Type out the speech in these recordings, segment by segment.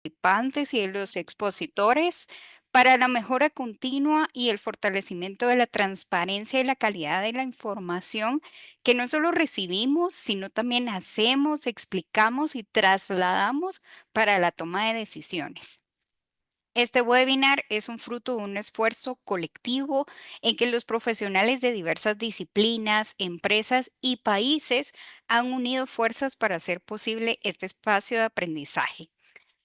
participantes y de los expositores para la mejora continua y el fortalecimiento de la transparencia y la calidad de la información que no solo recibimos, sino también hacemos, explicamos y trasladamos para la toma de decisiones. Este webinar es un fruto de un esfuerzo colectivo en que los profesionales de diversas disciplinas, empresas y países han unido fuerzas para hacer posible este espacio de aprendizaje.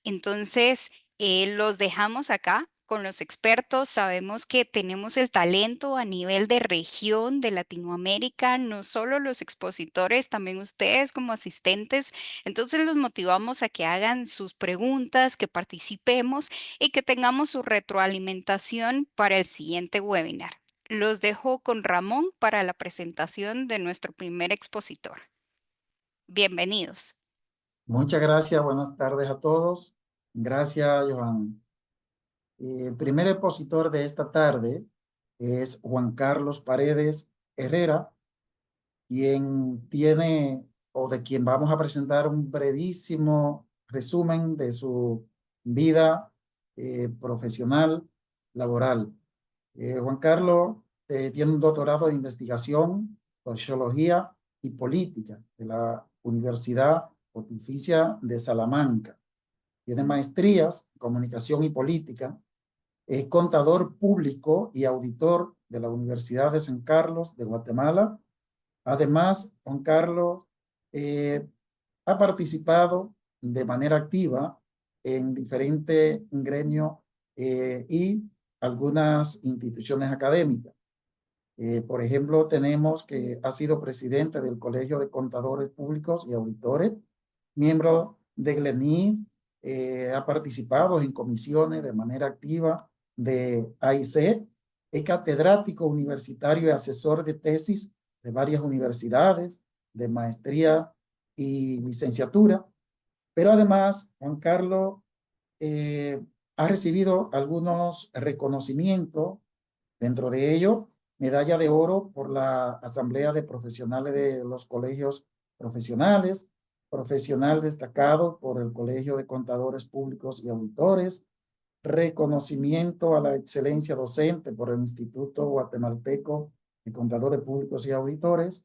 Entonces, los dejamos acá con los expertos. Sabemos que tenemos el talento a nivel de región de Latinoamérica, no solo los expositores, también ustedes como asistentes. Entonces, los motivamos a que hagan sus preguntas, que participemos y que tengamos su retroalimentación para el siguiente webinar. Los dejo con Ramón para la presentación de nuestro primer expositor. Bienvenidos. Muchas gracias, buenas tardes a todos. Gracias, Johan. El primer expositor de esta tarde es Juan Carlos Paredes Herrera, quien tiene o de quien vamos a presentar un brevísimo resumen de su vida profesional, laboral. Juan Carlos tiene un doctorado de investigación, sociología y política de la Universidad Pontificia de Salamanca. Tiene maestrías en comunicación y política. Es contador público y auditor de la Universidad de San Carlos de Guatemala. Además, Juan Carlos eh, ha participado de manera activa en diferentes gremios y algunas instituciones académicas. Por ejemplo, tenemos que ha sido presidente del Colegio de Contadores Públicos y Auditores, miembro de GLENIF, ha participado en comisiones de manera activa de AIC, es catedrático universitario y asesor de tesis de varias universidades, de maestría y licenciatura, pero además, Juan Carlos eh, ha recibido algunos reconocimientos, dentro de ello, medalla de oro por la Asamblea de Profesionales de los Colegios Profesionales, profesional destacado por el Colegio de Contadores Públicos y Auditores, reconocimiento a la excelencia docente por el Instituto Guatemalteco de Contadores Públicos y Auditores,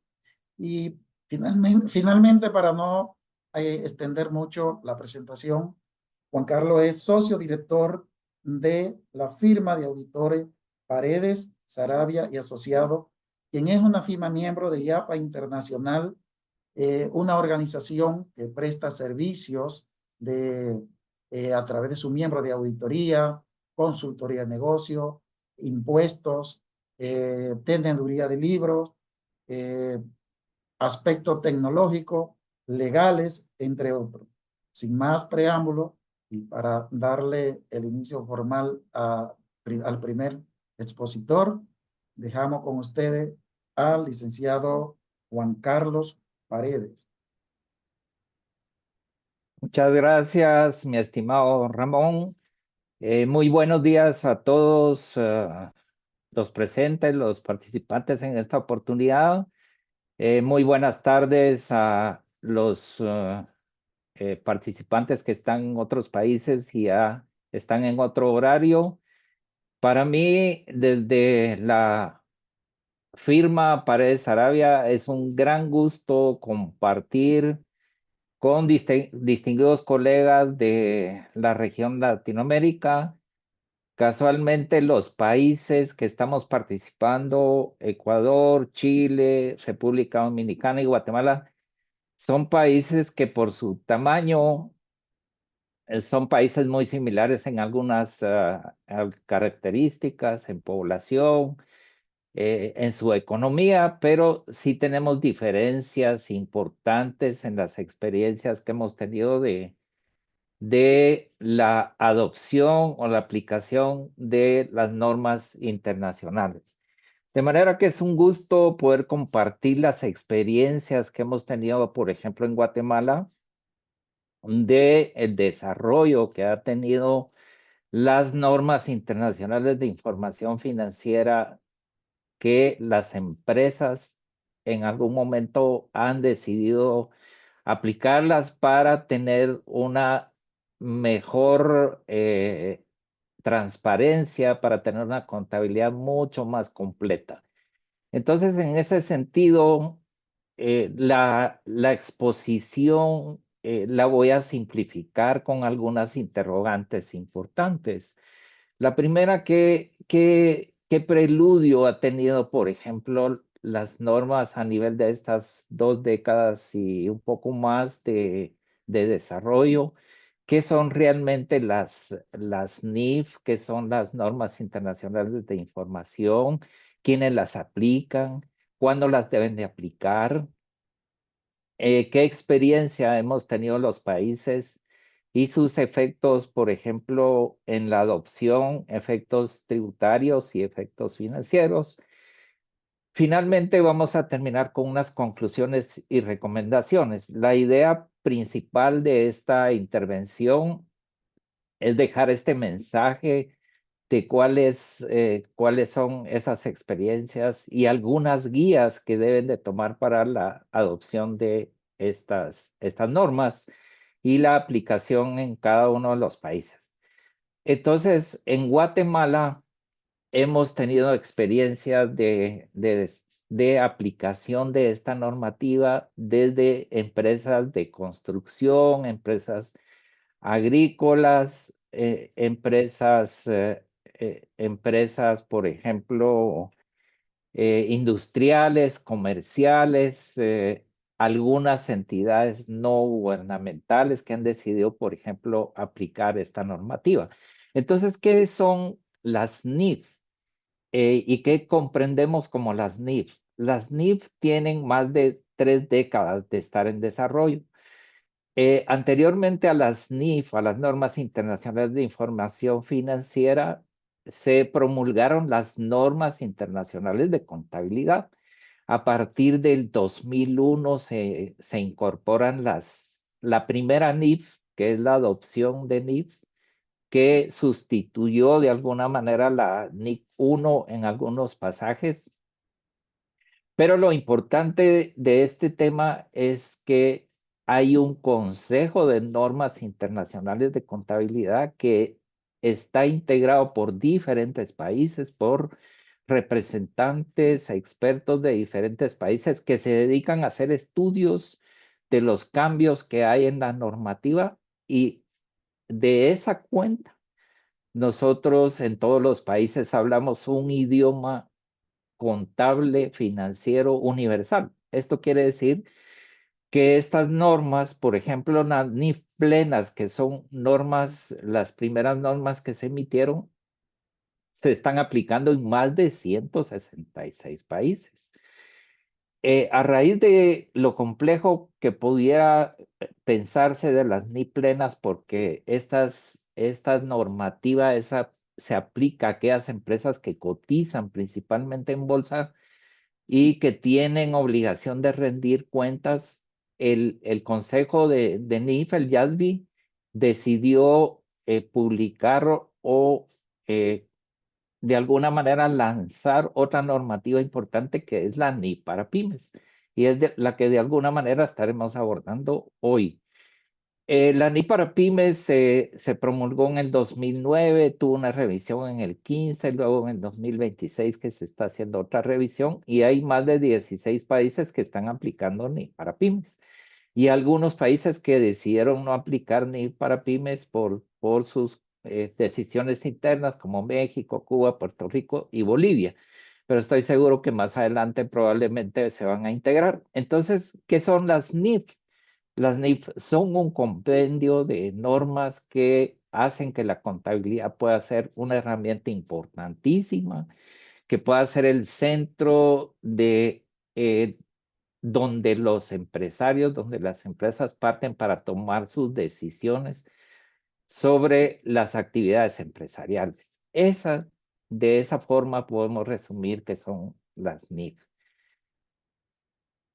y finalmente para no extender mucho la presentación, Juan Carlos es socio director de la firma de auditores Paredes, Sarabia y Asociado, quien es una firma miembro de IAPA Internacional, una organización que presta servicios a través de su miembro de auditoría, consultoría de negocio, impuestos, teneduría de libros, eh, aspectos tecnológicos, legales, entre otros. Sin más preámbulo, y para darle el inicio formal al primer expositor, dejamos con ustedes al licenciado Juan Carlos Paredes. Muchas gracias, mi estimado Ramón. Muy buenos días a todos los presentes, los participantes en esta oportunidad. Muy buenas tardes a los participantes que están en otros países y ya están en otro horario. Para mí, desde la firma Paredes Arabia, es un gran gusto compartir con distinguidos colegas de la región Latinoamérica. Casualmente los países que estamos participando, Ecuador, Chile, República Dominicana y Guatemala, son países que por su tamaño son países muy similares en algunas características, en población, en su economía, pero sí tenemos diferencias importantes en las experiencias que hemos tenido de la adopción o la aplicación de las normas internacionales. De manera que es un gusto poder compartir las experiencias que hemos tenido, por ejemplo, en Guatemala, de el desarrollo que ha tenido las normas internacionales de información financiera que las empresas en algún momento han decidido aplicarlas para tener una mejor transparencia, para tener una contabilidad mucho más completa. Entonces, en ese sentido, la exposición la voy a simplificar con algunas interrogantes importantes. La primera, ¿qué preludio ha tenido, por ejemplo, las normas a nivel de estas 2 décadas y un poco más de desarrollo? ¿Qué son realmente las NIF? ¿Qué son las normas internacionales de información? ¿Quiénes las aplican? ¿Cuándo las deben de aplicar? ¿Qué experiencia hemos tenido los países y sus efectos, por ejemplo, en la adopción, efectos tributarios y efectos financieros? Finalmente, vamos a terminar con unas conclusiones y recomendaciones. La idea principal de esta intervención es dejar este mensaje de cuáles son esas experiencias y algunas guías que deben de tomar para la adopción de estas normas y la aplicación en cada uno de los países. Entonces, en Guatemala hemos tenido experiencias de aplicación de esta normativa desde empresas de construcción, empresas agrícolas, empresas, por ejemplo, industriales, comerciales, algunas entidades no gubernamentales que han decidido, por ejemplo, aplicar esta normativa. Entonces, ¿qué son las NIF? ¿Y qué comprendemos como las NIF? Las NIF tienen más de 3 décadas de estar en desarrollo. Anteriormente a las NIF, a las normas internacionales de información financiera, se promulgaron las normas internacionales de contabilidad. A partir del 2001 se incorporan la primera NIF, que es la adopción de NIF, que sustituyó de alguna manera la NIF 1 en algunos pasajes. Pero lo importante de este tema es que hay un consejo de normas internacionales de contabilidad que está integrado por diferentes países, por representantes, expertos de diferentes países que se dedican a hacer estudios de los cambios que hay en la normativa, y de esa cuenta nosotros en todos los países hablamos un idioma contable financiero universal. Esto quiere decir que estas normas, por ejemplo, las NIF plenas, que son normas, las primeras normas que se emitieron, se están aplicando en más de 166 países. A raíz de lo complejo que pudiera pensarse de las NIF plenas, porque esta normativa se aplica a aquellas empresas que cotizan principalmente en bolsa y que tienen obligación de rendir cuentas, el Consejo de NIF, el YASB, decidió publicar o de alguna manera lanzar otra normativa importante, que es la NIF para pymes, y es la que de alguna manera estaremos abordando hoy. La NIF para pymes se promulgó en el 2009, tuvo una revisión en el 15, luego en el 2026 que se está haciendo otra revisión, y hay más de 16 países que están aplicando NIF para pymes, y algunos países que decidieron no aplicar NIF para pymes por sus decisiones internas, como México, Cuba, Puerto Rico y Bolivia. Pero estoy seguro que más adelante probablemente se van a integrar. Entonces, ¿qué son las NIF? Las NIF son un compendio de normas que hacen que la contabilidad pueda ser una herramienta importantísima, que pueda ser el centro de donde los empresarios, donde las empresas parten para tomar sus decisiones sobre las actividades empresariales. De esa forma podemos resumir que son las NIF.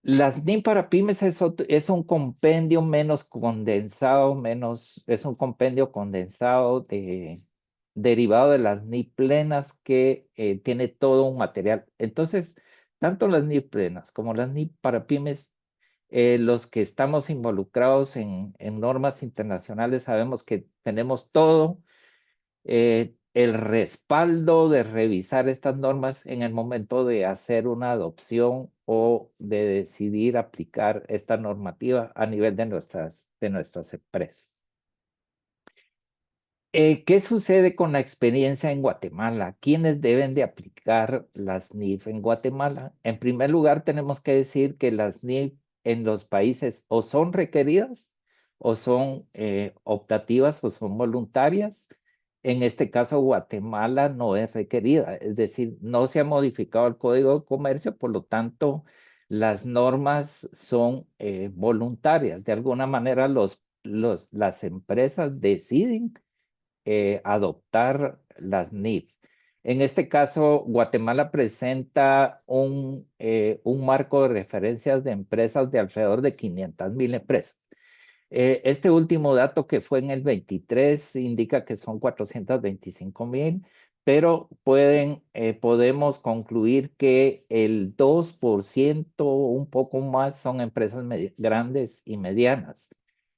Las NIF para pymes es un compendio menos condensado, es un compendio condensado derivado de las NIF plenas, que tiene todo un material. Entonces, tanto las NIF plenas como las NIF para pymes los que estamos involucrados en normas internacionales sabemos que tenemos todo el respaldo de revisar estas normas en el momento de hacer una adopción o de decidir aplicar esta normativa a nivel de nuestras empresas. ¿Qué sucede con la experiencia en Guatemala? ¿Quiénes deben de aplicar las NIF en Guatemala? En primer lugar, tenemos que decir que las NIF en los países o son requeridas o son optativas o son voluntarias. En este caso, Guatemala no es requerida, es decir, no se ha modificado el Código de Comercio, por lo tanto, las normas son voluntarias. De alguna manera, las empresas deciden adoptar las NIF. En este caso, Guatemala presenta un marco de referencias de empresas de alrededor de 500,000 empresas. Este último dato que fue en el 23 indica que son 425,000, pero podemos concluir que el 2%, un poco más, son empresas grandes y medianas,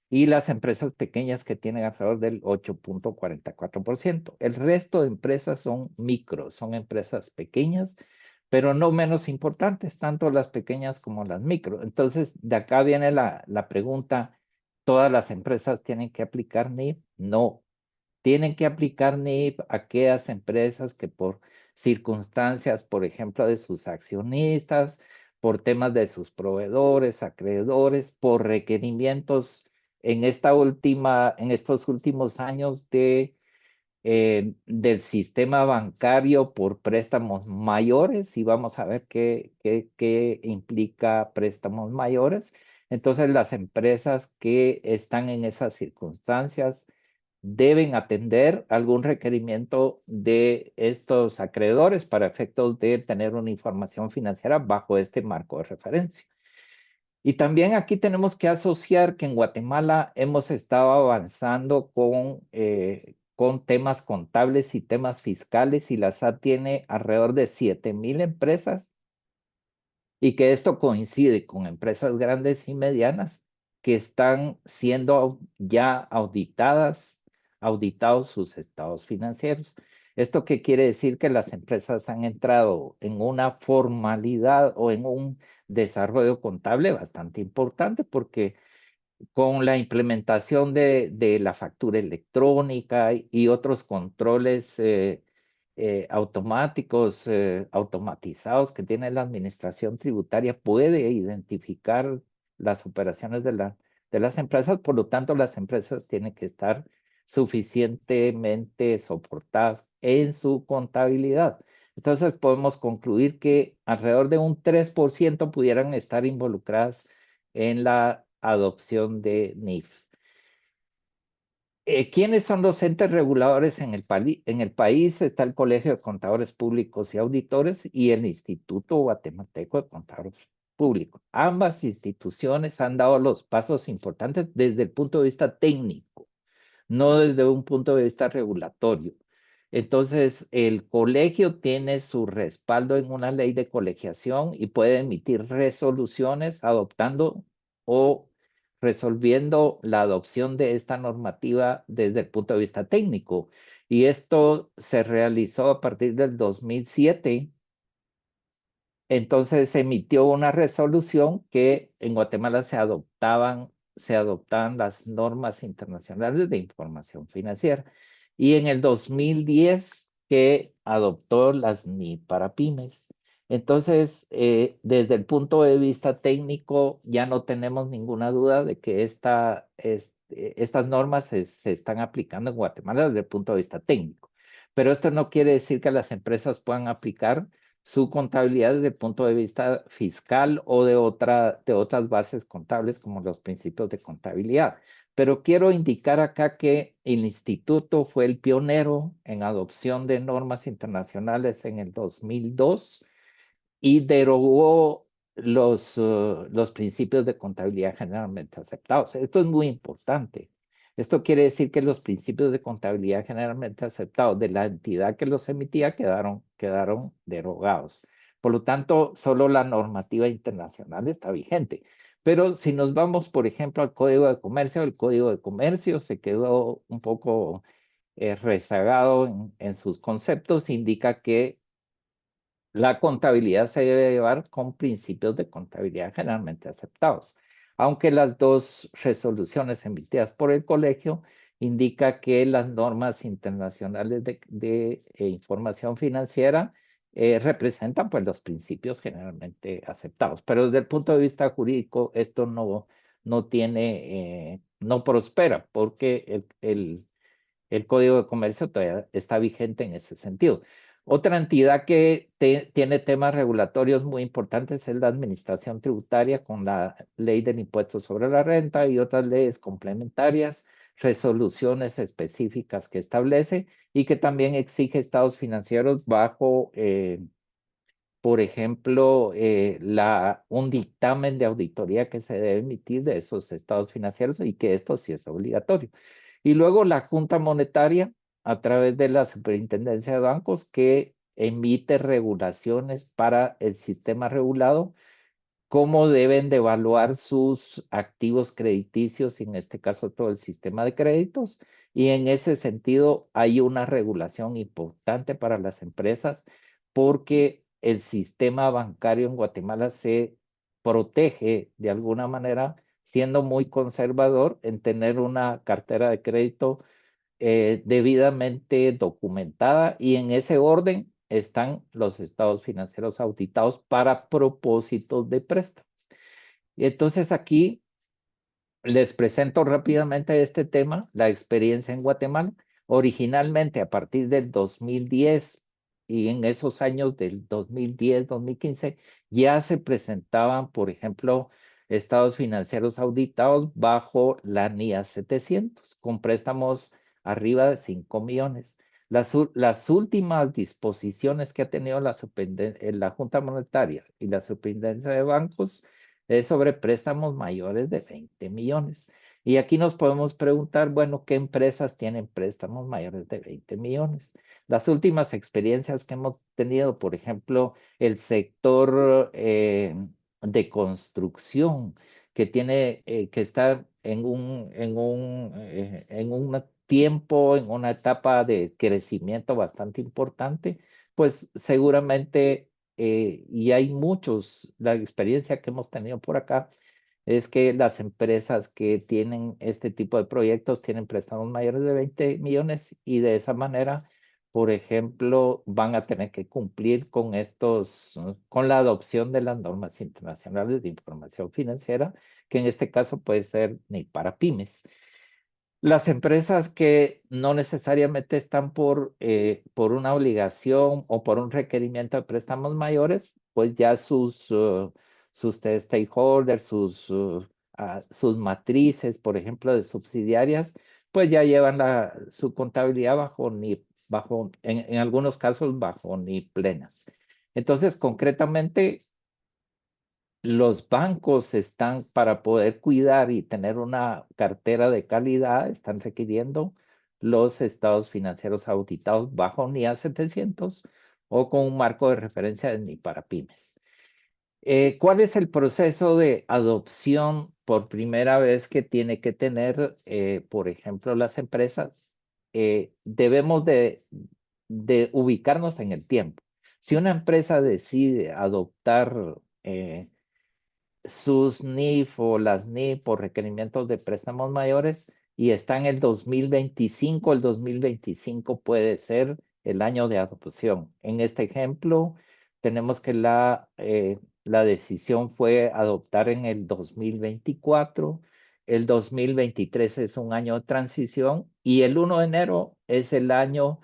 y las empresas pequeñas que tienen alrededor del 8.44%. El resto de empresas son micro, son empresas pequeñas, pero no menos importantes, tanto las pequeñas como las micro. Entonces, de acá viene la pregunta, ¿todas las empresas tienen que aplicar NIF? No. Tienen que aplicar NIF a aquellas empresas que por circunstancias, por ejemplo, de sus accionistas, por temas de sus proveedores, acreedores, por requerimientos en estos últimos años del sistema bancario por préstamos mayores, y vamos a ver qué implica préstamos mayores. Entonces, las empresas que están en esas circunstancias deben atender algún requerimiento de estos acreedores para efectos de tener una información financiera bajo este marco de referencia. Y también aquí tenemos que asociar que en Guatemala hemos estado avanzando con temas contables y temas fiscales, y la SAT tiene alrededor de 7,000 empresas, y que esto coincide con empresas grandes y medianas que están siendo ya auditados sus estados financieros. ¿Esto qué quiere decir? Que las empresas han entrado en una formalidad o en un desarrollo contable bastante importante, porque con la implementación de la factura electrónica y otros controles automáticos, automatizados que tiene la administración tributaria, puede identificar las operaciones de las empresas. Por lo tanto, las empresas tienen que estar suficientemente soportadas en su contabilidad. Entonces, podemos concluir que alrededor de un 3% pudieran estar involucradas en la adopción de NIF. ¿Quiénes son los entes reguladores en el país? Está el Colegio de Contadores Públicos y Auditores y el Instituto Guatemalteco de Contadores Públicos. Ambas instituciones han dado los pasos importantes desde el punto de vista técnico, no desde un punto de vista regulatorio. Entonces, el colegio tiene su respaldo en una ley de colegiación y puede emitir resoluciones adoptando o resolviendo la adopción de esta normativa desde el punto de vista técnico. Y esto se realizó a partir del 2007. Entonces se emitió una resolución que en Guatemala se adoptaban las normas internacionales de información financiera. Y en el 2010 que adoptó las NIF para pymes. Entonces, desde el punto de vista técnico, ya no tenemos ninguna duda de que estas normas se están aplicando en Guatemala desde el punto de vista técnico. Pero esto no quiere decir que las empresas puedan aplicar su contabilidad desde el punto de vista fiscal o de otras bases contables como los principios de contabilidad. Pero quiero indicar acá que el instituto fue el pionero en adopción de normas internacionales en el 2002 y derogó los principios de contabilidad generalmente aceptados. Esto es muy importante. Esto quiere decir que los principios de contabilidad generalmente aceptados de la entidad que los emitía quedaron derogados. Por lo tanto, solo la normativa internacional está vigente. Pero si nos vamos, por ejemplo, al Código de Comercio, el Código de Comercio se quedó un poco rezagado en sus conceptos, indica que la contabilidad se debe llevar con principios de contabilidad generalmente aceptados, aunque las dos resoluciones emitidas por el colegio indica que las normas internacionales de información financiera representan pues los principios generalmente aceptados, pero desde el punto de vista jurídico esto no tiene, no prospera porque el Código de Comercio todavía está vigente en ese sentido. Otra entidad que tiene temas regulatorios muy importantes es la Administración Tributaria con la Ley del Impuesto sobre la Renta y otras leyes complementarias, resoluciones específicas que establece y que también exige estados financieros bajo, por ejemplo, un dictamen de auditoría que se debe emitir de esos estados financieros y que esto sí es obligatorio. Y luego la Junta Monetaria, a través de la Superintendencia de Bancos, que emite regulaciones para el sistema regulado, cómo deben de evaluar sus activos crediticios, y en este caso todo el sistema de créditos. Y en ese sentido hay una regulación importante para las empresas porque el sistema bancario en Guatemala se protege de alguna manera siendo muy conservador en tener una cartera de crédito debidamente documentada y en ese orden están los estados financieros auditados para propósitos de préstamos. Y entonces aquí les presento rápidamente este tema, la experiencia en Guatemala. Originalmente a partir del 2010 y en esos años del 2010, 2015, ya se presentaban, por ejemplo, estados financieros auditados bajo la NIA 700, con préstamos arriba de 5 millones. Las últimas disposiciones que ha tenido la Junta Monetaria y la Superintendencia de Bancos es sobre préstamos mayores de 20 millones. Y aquí nos podemos preguntar, bueno, ¿qué empresas tienen préstamos mayores de 20 millones? Las últimas experiencias que hemos tenido, por ejemplo, el sector de construcción, que está en un tiempo, en una etapa de crecimiento bastante importante, pues seguramente y hay muchos, la experiencia que hemos tenido por acá es que las empresas que tienen este tipo de proyectos tienen préstamos mayores de 20 millones y de esa manera, por ejemplo, van a tener que cumplir con con la adopción de las normas internacionales de información financiera, que en este caso puede ser ni para pymes. Las empresas que no necesariamente están por una obligación o por un requerimiento de préstamos mayores, pues ya sus stakeholders, sus matrices, por ejemplo, de subsidiarias, pues ya llevan su contabilidad en algunos casos, bajo ni plenas. Entonces, concretamente, los bancos están, para poder cuidar y tener una cartera de calidad, están requiriendo los estados financieros auditados bajo NIA 700 o con un marco de referencia de NI para pymes. ¿Cuál es el proceso de adopción por primera vez que tiene que tener, por ejemplo, las empresas? Debemos de ubicarnos en el tiempo. Si una empresa decide adoptar sus NIF o las NIF por requerimientos de préstamos mayores y está en el 2025, el 2025 puede ser el año de adopción. En este ejemplo, tenemos que la decisión fue adoptar en el 2024, el 2023 es un año de transición y el 1 de enero es el año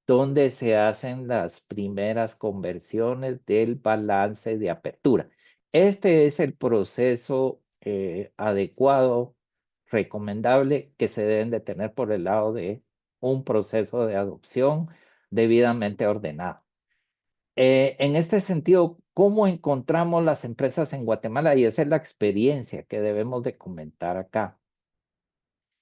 donde se hacen las primeras conversiones del balance de apertura. Este es el proceso adecuado, recomendable, que se deben de tener por el lado de un proceso de adopción debidamente ordenado. En este sentido, ¿cómo encontramos las empresas en Guatemala? Y esa es la experiencia que debemos de comentar acá.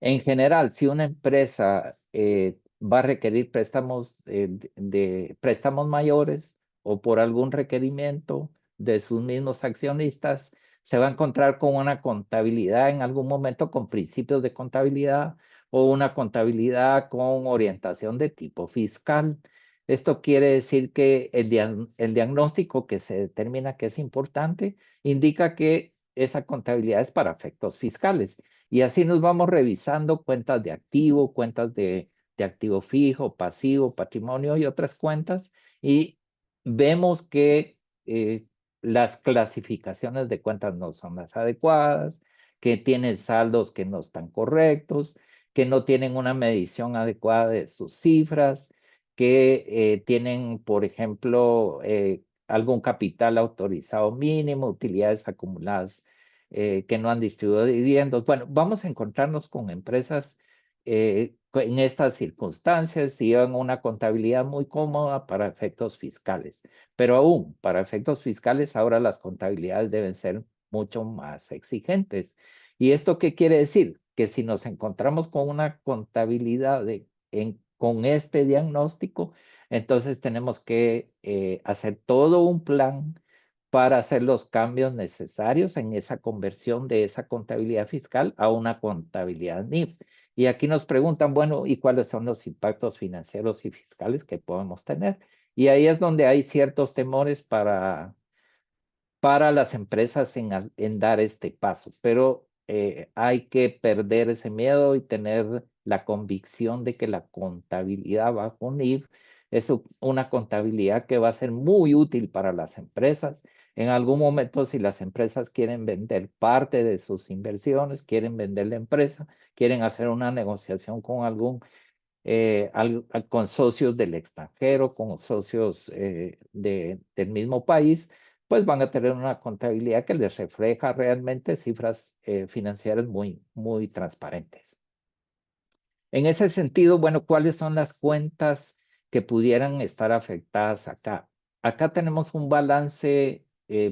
En general, si una empresa va a requerir préstamos de préstamos mayores o por algún requerimiento de sus mismos accionistas, se va a encontrar con una contabilidad en algún momento con principios de contabilidad o una contabilidad con orientación de tipo fiscal. Esto quiere decir que el diagnóstico que se determina que es importante indica que esa contabilidad es para efectos fiscales. Y así nos vamos revisando cuentas de activo, cuentas de activo fijo, pasivo, patrimonio y otras cuentas. Y vemos que las clasificaciones de cuentas no son las adecuadas, que tienen saldos que no están correctos, que no tienen una medición adecuada de sus cifras, que tienen, por ejemplo, algún capital autorizado mínimo, utilidades acumuladas que no han distribuido dividendos. Bueno, vamos a encontrarnos con empresas en estas circunstancias y llevan una contabilidad muy cómoda para efectos fiscales. Pero aún, para efectos fiscales, ahora las contabilidades deben ser mucho más exigentes. ¿Y esto qué quiere decir? Que si nos encontramos con una contabilidad con este diagnóstico, entonces tenemos que hacer todo un plan para hacer los cambios necesarios en esa conversión de esa contabilidad fiscal a una contabilidad NIF. Y aquí nos preguntan, bueno, ¿y cuáles son los impactos financieros y fiscales que podemos tener? Y ahí es donde hay ciertos temores para las empresas en dar este paso, pero hay que perder ese miedo y tener la convicción de que la contabilidad bajo NIF es una contabilidad que va a ser muy útil para las empresas. En algún momento, si las empresas quieren vender parte de sus inversiones, quieren vender la empresa, quieren hacer una negociación con con socios del extranjero, con socios del mismo país, pues van a tener una contabilidad que les refleja realmente cifras financieras muy, muy transparentes. En ese sentido, bueno, ¿cuáles son las cuentas que pudieran estar afectadas acá? Acá tenemos un balance,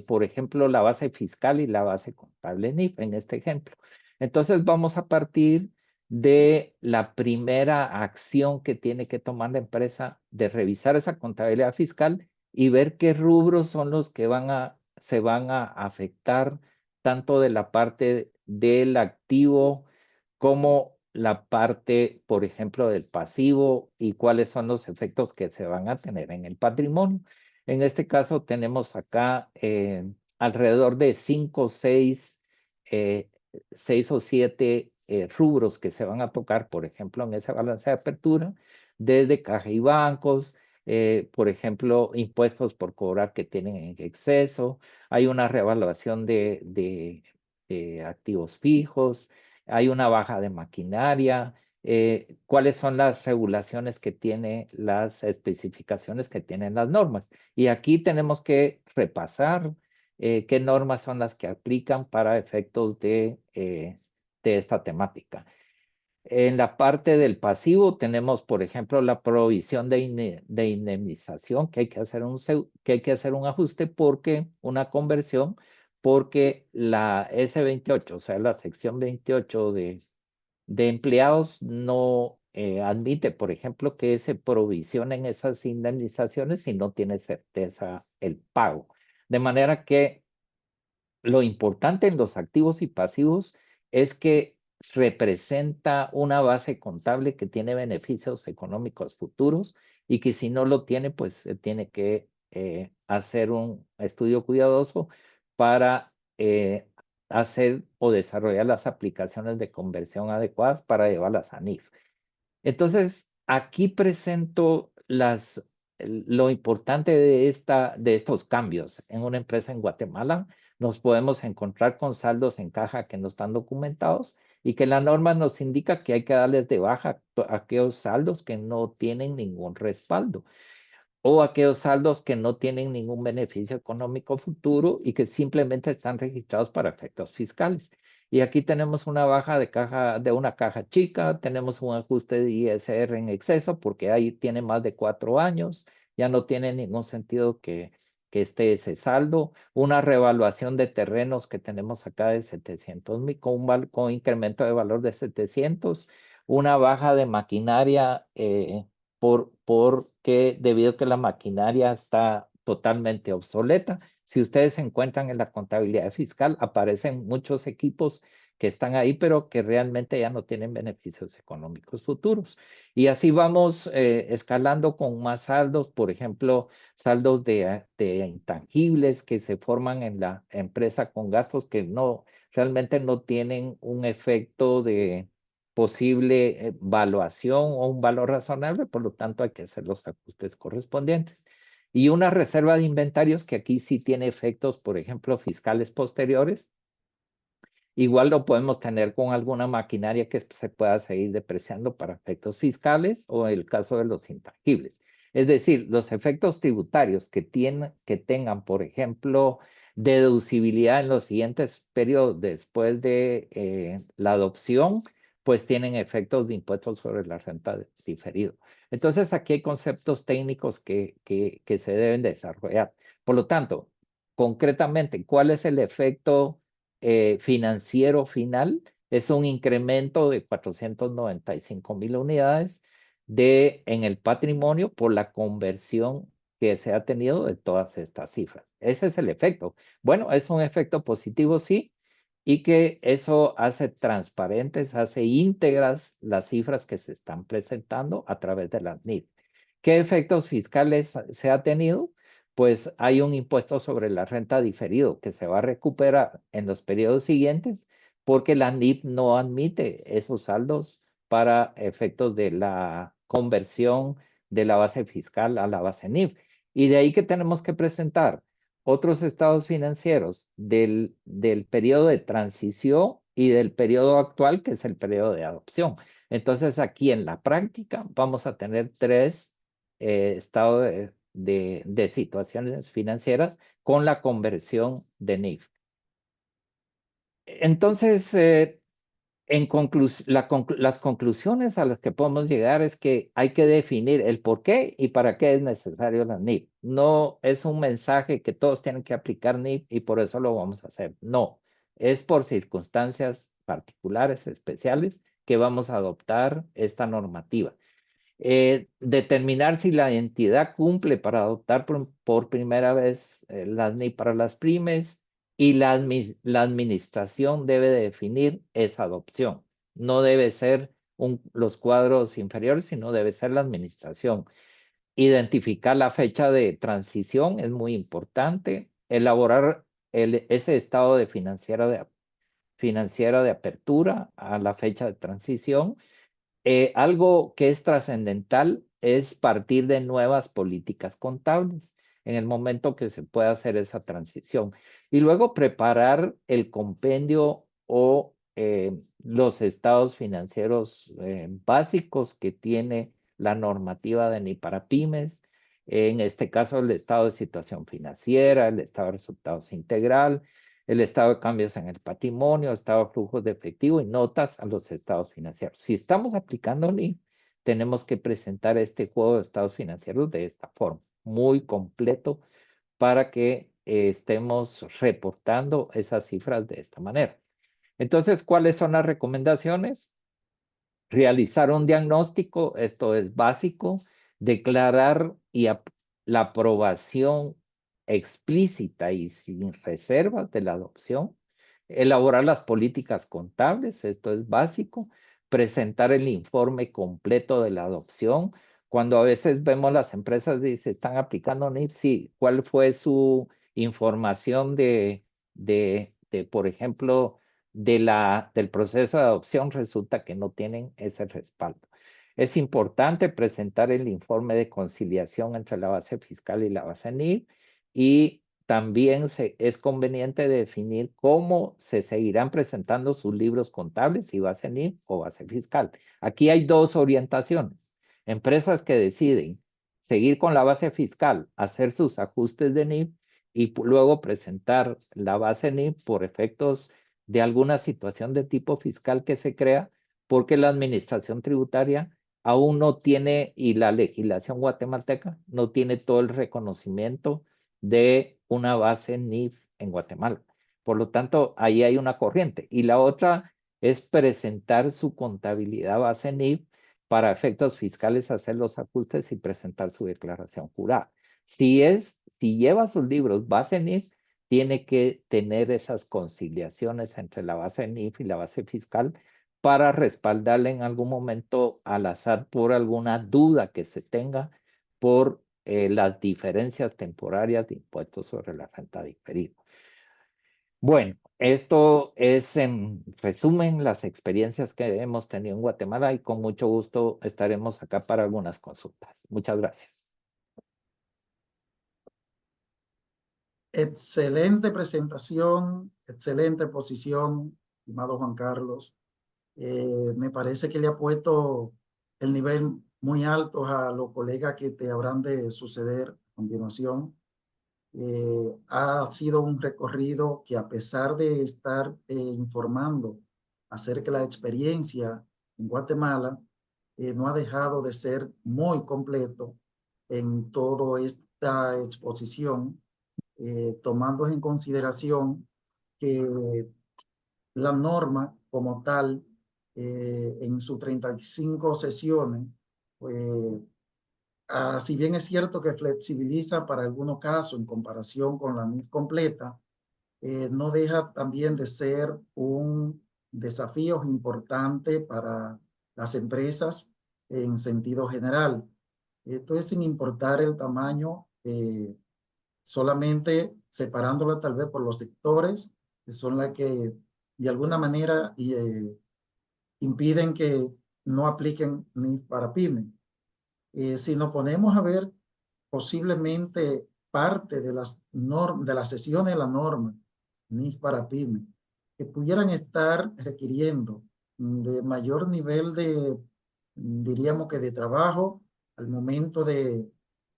por ejemplo, la base fiscal y la base contable NIF en este ejemplo. Entonces vamos a partir de la primera acción que tiene que tomar la empresa de revisar esa contabilidad fiscal y ver qué rubros son los que se van a afectar tanto de la parte del activo como la parte, por ejemplo, del pasivo y cuáles son los efectos que se van a tener en el patrimonio. En este caso tenemos acá alrededor de 5, 6, 6 o 7 rubros que se van a tocar, por ejemplo, en ese balance de apertura, desde caja y bancos, por ejemplo, impuestos por cobrar que tienen en exceso, hay una revaluación de activos fijos, hay una baja de maquinaria, cuáles son las regulaciones que tiene, las especificaciones que tienen las normas. Y aquí tenemos que repasar qué normas son las que aplican para efectos de esta temática. En la parte del pasivo tenemos, por ejemplo, la provisión de indemnización, que hay que hacer un ajuste porque una conversión, porque la S28, o sea, la sección 28 de empleados no admite, por ejemplo, que se provisionen esas indemnizaciones si no tiene certeza el pago. De manera que lo importante en los activos y pasivos es que representa una base contable que tiene beneficios económicos futuros y que si no lo tiene, pues se tiene que hacer un estudio cuidadoso para hacer o desarrollar las aplicaciones de conversión adecuadas para llevarlas a NIF. Entonces, aquí presento lo importante de estos cambios. En una empresa en Guatemala nos podemos encontrar con saldos en caja que no están documentados y que la norma nos indica que hay que darles de baja aquellos saldos que no tienen ningún respaldo o aquellos saldos que no tienen ningún beneficio económico futuro y que simplemente están registrados para efectos fiscales. Y aquí tenemos una baja de una caja chica, tenemos un ajuste de ISR en exceso porque ahí tiene más de 4 años, ya no tiene ningún sentido que esté ese saldo, una revaluación de terrenos que tenemos acá de 700,000 con incremento de valor de 700, una baja de maquinaria porque debido a que la maquinaria está totalmente obsoleta, Si ustedes se encuentran en la contabilidad fiscal, aparecen muchos equipos que están ahí, pero que realmente ya no tienen beneficios económicos futuros. Y así vamos escalando con más saldos, por ejemplo, saldos de intangibles que se forman en la empresa con gastos que realmente no tienen un efecto de posible evaluación o un valor razonable, por lo tanto hay que hacer los ajustes correspondientes. Y una reserva de inventarios que aquí sí tiene efectos, por ejemplo, fiscales posteriores. Igual lo podemos tener con alguna maquinaria que se pueda seguir depreciando para efectos fiscales o el caso de los intangibles. Es decir, los efectos tributarios que tengan, por ejemplo, deducibilidad en los siguientes periodos después de la adopción, pues tienen efectos de impuestos sobre la renta diferido. Entonces, aquí hay conceptos técnicos que se deben desarrollar. Por lo tanto, concretamente, ¿cuál es el efecto financiero final? Es un incremento de 495,000 unidades en el patrimonio por la conversión que se ha tenido de todas estas cifras. Ese es el efecto. Bueno, es un efecto positivo, sí, y que eso hace transparentes, hace íntegras las cifras que se están presentando a través de las NIF. ¿Qué efectos fiscales se ha tenido? Pues hay un impuesto sobre la renta diferido que se va a recuperar en los periodos siguientes porque la NIF no admite esos saldos para efectos de la conversión de la base fiscal a la base NIF. Y de ahí que tenemos que presentar otros estados financieros del periodo de transición y del periodo actual, que es el periodo de adopción. Entonces, aquí en la práctica vamos a tener tres estados de situaciones financieras con la conversión de NIF. Entonces, las conclusiones a las que podemos llegar es que hay que definir el por qué y para qué es necesario la NIF. No es un mensaje que todos tienen que aplicar NIF y por eso lo vamos a hacer. No, es por circunstancias particulares, especiales, que vamos a adoptar esta normativa. Determinar si la entidad cumple para adoptar por primera vez las NIF para las pymes y la administración debe definir esa adopción. No debe ser los cuadros inferiores, sino debe ser la administración. Identificar la fecha de transición es muy importante. Elaborar ese estado de financiera de apertura a la fecha de transición. Algo que es trascendental es partir de nuevas políticas contables en el momento que se pueda hacer esa transición. Y luego preparar el compendio o los estados financieros básicos que tiene la normativa de NIF para pymes. En este caso, el estado de situación financiera, el estado de resultados integral, el estado de cambios en el patrimonio, estado de flujos de efectivo y notas a los estados financieros. Si estamos aplicando NIF, tenemos que presentar este juego de estados financieros de esta forma, muy completo, para que estemos reportando esas cifras de esta manera. Entonces, ¿cuáles son las recomendaciones? Realizar un diagnóstico, esto es básico, declarar la aprobación explícita y sin reservas de la adopción, elaborar las políticas contables, esto es básico, presentar el informe completo de la adopción. Cuando a veces vemos las empresas y se están aplicando NIF, sí, ¿cuál fue su información por ejemplo, del proceso de adopción? Resulta que no tienen ese respaldo. Es importante presentar el informe de conciliación entre la base fiscal y la base NIF y también es conveniente definir cómo se seguirán presentando sus libros contables, si base NIF o base fiscal. Aquí hay dos orientaciones. Empresas que deciden seguir con la base fiscal, hacer sus ajustes de NIF y luego presentar la base NIF por efectos de alguna situación de tipo fiscal que se crea, porque la administración tributaria aún no tiene, y la legislación guatemalteca no tiene todo el reconocimiento de una base NIF en Guatemala. Por lo tanto, ahí hay una corriente. Y la otra es presentar su contabilidad base NIF para efectos fiscales, hacer los ajustes y presentar su declaración jurada. Si lleva sus libros base NIF, tiene que tener esas conciliaciones entre la base NIF y la base fiscal para respaldarle en algún momento al azar por alguna duda que se tenga por las diferencias temporarias de impuestos sobre la renta diferida. Bueno, esto es en resumen las experiencias que hemos tenido en Guatemala y con mucho gusto estaremos acá para algunas consultas. Muchas gracias. Excelente presentación, excelente posición, estimado Juan Carlos. Me parece que le ha puesto el nivel muy alto a los colegas que te habrán de suceder a continuación. Ha sido un recorrido que, a pesar de estar informando acerca de la experiencia en Guatemala, no ha dejado de ser muy completo en toda esta exposición, tomando en consideración que la norma como tal, en sus 35 sesiones, pues, si bien es cierto que flexibiliza para algunos casos en comparación con la NIF completa, no deja también de ser un desafío importante para las empresas en sentido general. Esto es sin importar el tamaño, solamente separándola tal vez por los sectores, que son las que de alguna manera impiden que no apliquen NIF para pyme. Si nos ponemos a ver posiblemente parte de de las sesiones de la norma NIF para pyme, que pudieran estar requiriendo de mayor nivel de, diríamos que de trabajo al momento de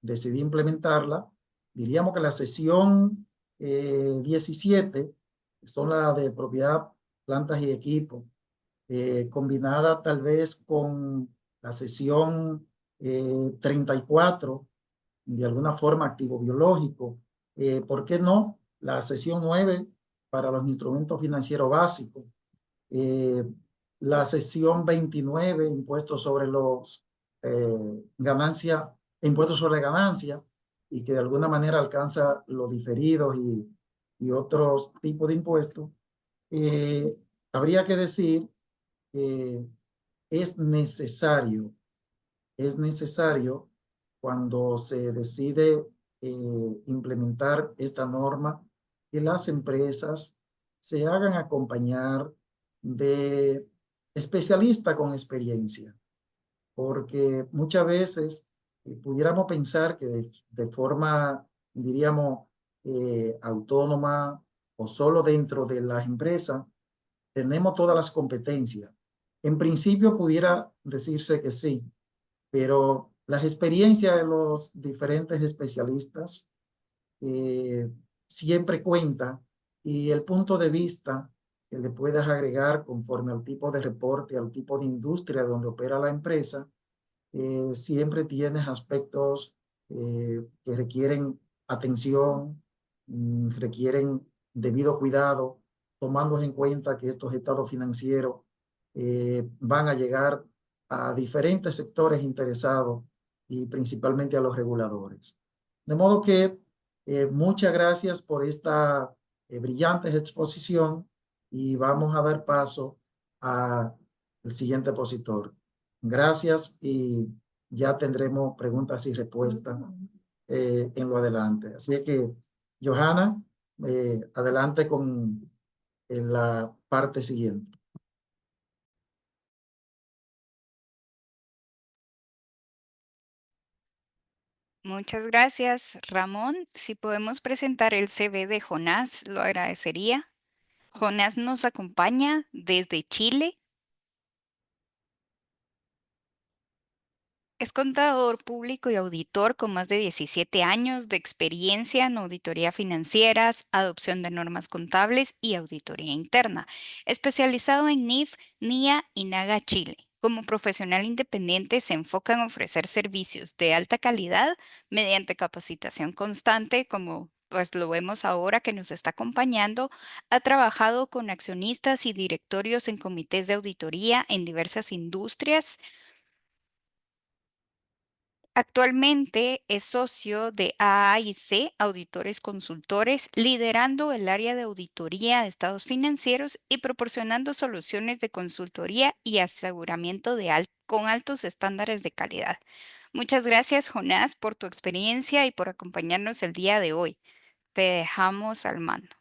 decidir implementarla. Diríamos que la sesión 17, que son las de propiedad, plantas y equipos, combinada tal vez con la sesión 34, de alguna forma activo biológico. ¿Por qué no? La sesión 9 para los instrumentos financieros básicos. Eh, la sesión 29, impuestos sobre los ganancias, impuestos sobre ganancia, y que de alguna manera alcanza los diferidos y otros tipos de impuestos. Habría que decir que es necesario es necesario cuando se decide implementar esta norma que las empresas se hagan acompañar de especialistas con experiencia, porque muchas veces pudiéramos pensar que de forma, diríamos, autónoma o solo dentro de las empresas, tenemos todas las competencias. En principio pudiera decirse que sí, pero las experiencias de los diferentes especialistas siempre cuenta, y el punto de vista que le puedas agregar conforme al tipo de reporte, al tipo de industria donde opera la empresa, siempre tienes aspectos que requieren atención, requieren debido cuidado, tomando en cuenta que estos estados financieros van a llegar a diferentes sectores interesados y principalmente a los reguladores. De modo que muchas gracias por esta brillante exposición, y vamos a dar paso al siguiente expositor. Gracias, y ya tendremos preguntas y respuestas en lo adelante. Así que, Johanna, adelante con la parte siguiente. Muchas gracias, Ramón. Si podemos presentar el CV de Jonás, lo agradecería. Jonás nos acompaña desde Chile. Es contador público y auditor con más de 17 años de experiencia en auditoría financieras, adopción de normas contables y auditoría interna, especializado en NIF, NIA y NAGA Chile. Como profesional independiente se enfoca en ofrecer servicios de alta calidad mediante capacitación constante, como pues lo vemos ahora que nos está acompañando. Ha trabajado con accionistas y directorios en comités de auditoría en diversas industrias. Actualmente es socio de AAIC, Auditores Consultores, liderando el área de auditoría de estados financieros y proporcionando soluciones de consultoría y aseguramiento con altos estándares de calidad. Muchas gracias, Jonás, por tu experiencia y por acompañarnos el día de hoy. Te dejamos al mando.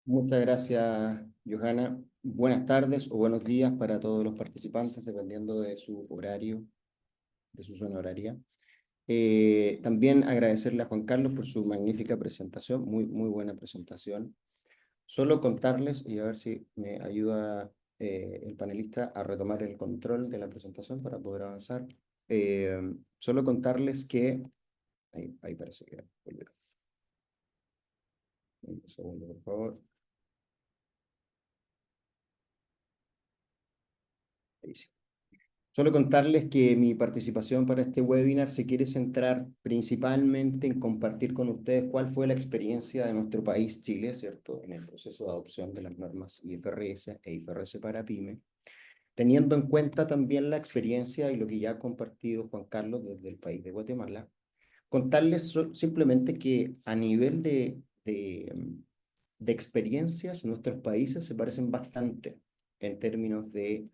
Muchas gracias, Johanna. Buenas tardes o buenos días para todos los participantes, dependiendo de su horario, de su zona horaria. También agradecerle a Juan Carlos por su magnífica presentación, muy buena presentación. Solo contarles, y a ver si me ayuda el panelista a retomar el control de la presentación para poder avanzar. Solo contarles que... Ahí parece que volvió. Un segundo, por favor. Ahí sí. Solo contarles que mi participación para este webinar se quiere centrar principalmente en compartir con ustedes cuál fue la experiencia de nuestro país, Chile, ¿cierto?, en el proceso de adopción de las normas IFRS e IFRS para PYME, teniendo en cuenta también la experiencia y lo que ya ha compartido Juan Carlos desde el país de Guatemala. Contarles simplemente que a nivel de experiencias, nuestros países se parecen bastante en términos de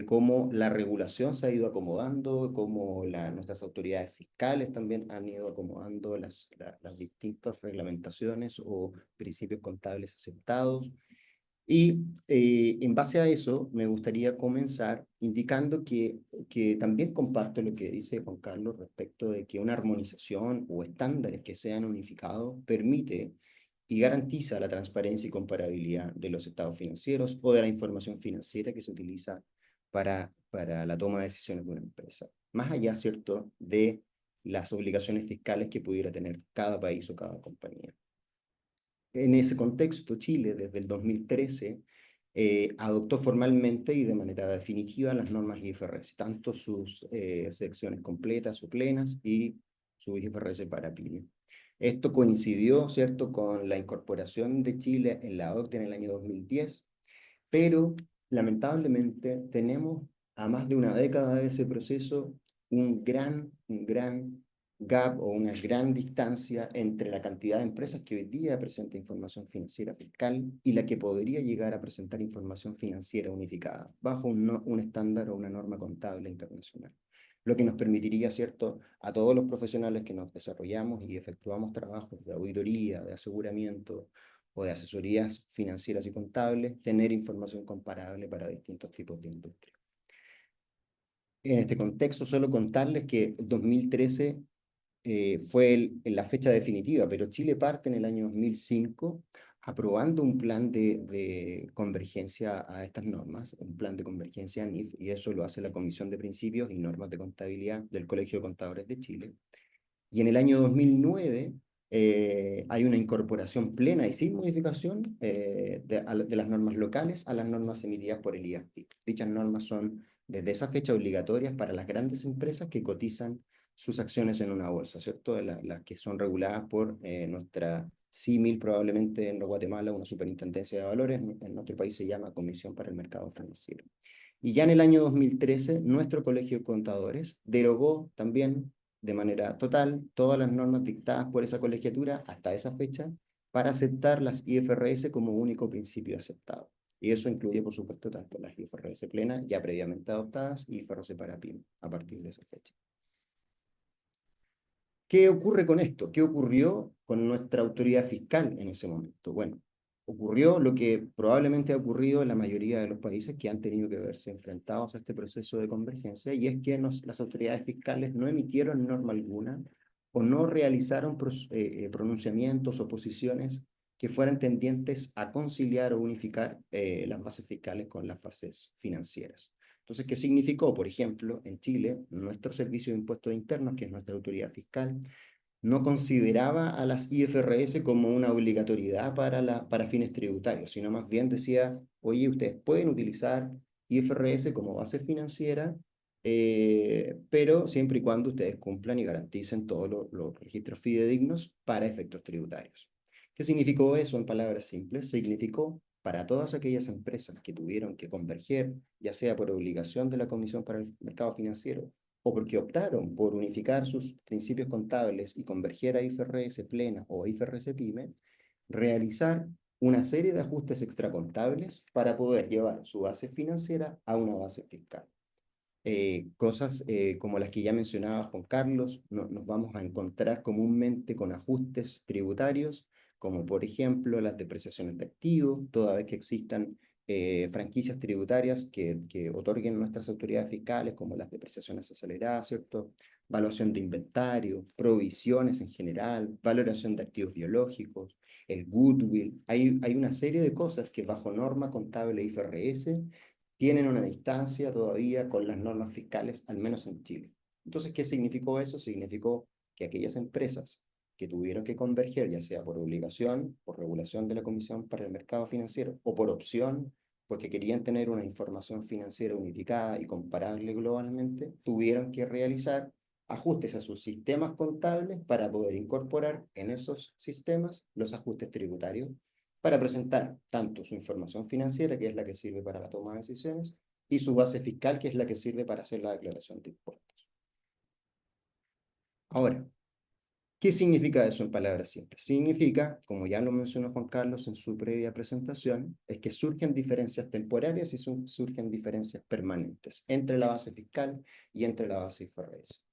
cómo la regulación se ha ido acomodando, cómo nuestras autoridades fiscales también han ido acomodando las distintas reglamentaciones o principios contables aceptados. Y en base a eso, me gustaría comenzar indicando que también comparto lo que dice Juan Carlos respecto de que una armonización o estándares que sean unificados permite y garantiza la transparencia y comparabilidad de los estados financieros o de la información financiera que se utiliza para la toma de decisiones de una empresa. Más allá, ¿cierto?, de las obligaciones fiscales que pudiera tener cada país o cada compañía. En ese contexto, Chile, desde el 2013, adoptó formalmente y de manera definitiva las normas IFRS, tanto sus secciones completas o plenas y su IFRS para PYME. Esto coincidió, ¿cierto?, con la incorporación de Chile en la OCDE en el año 2010, pero lamentablemente tenemos a más de una década de ese proceso un gran gap o una gran distancia entre la cantidad de empresas que hoy día presenta información financiera fiscal y la que podría llegar a presentar información financiera unificada bajo un estándar o una norma contable internacional. Lo que nos permitiría, ¿cierto?, a todos los profesionales que nos desarrollamos y efectuamos trabajos de auditoría, de aseguramiento o de asesorías financieras y contables, tener información comparable para distintos tipos de industria. En este contexto, solo contarles que el 2013 fue la fecha definitiva, pero Chile parte en el año 2005 aprobando un plan de convergencia a estas normas, un plan de convergencia NIF, y eso lo hace la Comisión de Principios y Normas de Contabilidad del Colegio de Contadores de Chile. Y en el año 2009 hay una incorporación plena y sin modificación de las normas locales a las normas emitidas por el IAFIT. Dichas normas son desde esa fecha obligatorias para las grandes empresas que cotizan sus acciones en una bolsa, ¿cierto? Las que son reguladas por nuestra símil, probablemente en Guatemala, una superintendencia de valores, en nuestro país se llama Comisión para el Mercado Financiero. Y ya en el año 2013, nuestro Colegio de Contadores derogó también de manera total todas las normas dictadas por esa colegiatura hasta esa fecha para aceptar las IFRS como único principio aceptado. Y eso incluye, por supuesto, tanto las IFRS plenas ya previamente adoptadas y IFRS para PYME a partir de esa fecha. ¿Qué ocurre con esto? ¿Qué ocurrió con nuestra autoridad fiscal en ese momento? Bueno, ocurrió lo que probablemente ha ocurrido en la mayoría de los países que han tenido que verse enfrentados a este proceso de convergencia, y es que las autoridades fiscales no emitieron norma alguna o no realizaron pronunciamientos o posiciones que fueran tendientes a conciliar o unificar las bases fiscales con las bases financieras. Entonces, ¿qué significó? Por ejemplo, en Chile, nuestro Servicio de Impuestos Internos, que es nuestra autoridad fiscal, no consideraba a las IFRS como una obligatoriedad para fines tributarios, sino más bien decía, oye, ustedes pueden utilizar IFRS como base financiera, pero siempre y cuando ustedes cumplan y garanticen todos los registros fidedignos para efectos tributarios. ¿Qué significó eso en palabras simples? Significó para todas aquellas empresas que tuvieron que converger, ya sea por obligación de la Comisión para el Mercado Financiero o porque optaron por unificar sus principios contables y converger a IFRS plena o IFRS pyme, realizar una serie de ajustes extracontables para poder llevar su base financiera a una base fiscal. Cosas como las que ya mencionaba Juan Carlos, nos vamos a encontrar comúnmente con ajustes tributarios, como por ejemplo las depreciaciones de activos, toda vez que existan franquicias tributarias que otorguen nuestras autoridades fiscales, como las depreciaciones aceleradas, ¿cierto? Valuación de inventario, provisiones en general, valoración de activos biológicos, el goodwill. Hay una serie de cosas que bajo norma contable IFRS tienen una distancia todavía con las normas fiscales, al menos en Chile. Entonces, ¿qué significó eso? Significó que aquellas empresas que tuvieron que converger, ya sea por obligación, por regulación de la Comisión para el Mercado Financiero, o por opción, porque querían tener una información financiera unificada y comparable globalmente, tuvieron que realizar ajustes a sus sistemas contables para poder incorporar en esos sistemas los ajustes tributarios para presentar tanto su información financiera, que es la que sirve para la toma de decisiones, y su base fiscal, que es la que sirve para hacer la declaración de impuestos. Ahora, ¿qué significa eso en palabras simples? Significa, como ya lo mencionó Juan Carlos en su previa presentación, es que surgen diferencias temporarias y surgen diferencias permanentes entre la base fiscal y entre la base IFRS.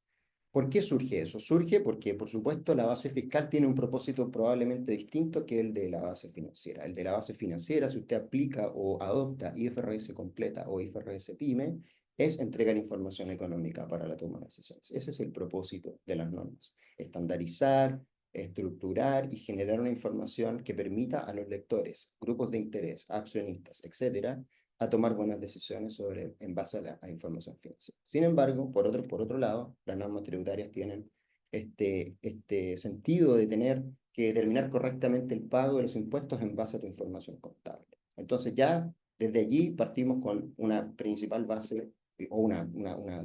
¿Por qué surge eso? Surge porque, por supuesto, la base fiscal tiene un propósito probablemente distinto que el de la base financiera. El de la base financiera, si usted aplica o adopta IFRS completa o IFRS pyme, es entregar información económica para la toma de decisiones. Ese es el propósito de las normas. Estandarizar, estructurar y generar una información que permita a los lectores, grupos de interés, accionistas, etcétera, a tomar buenas decisiones en base a la información financiera. Sin embargo, por otro lado, las normas tributarias tienen este sentido de tener que determinar correctamente el pago de los impuestos en base a tu información contable. Entonces ya desde allí partimos con una principal base o una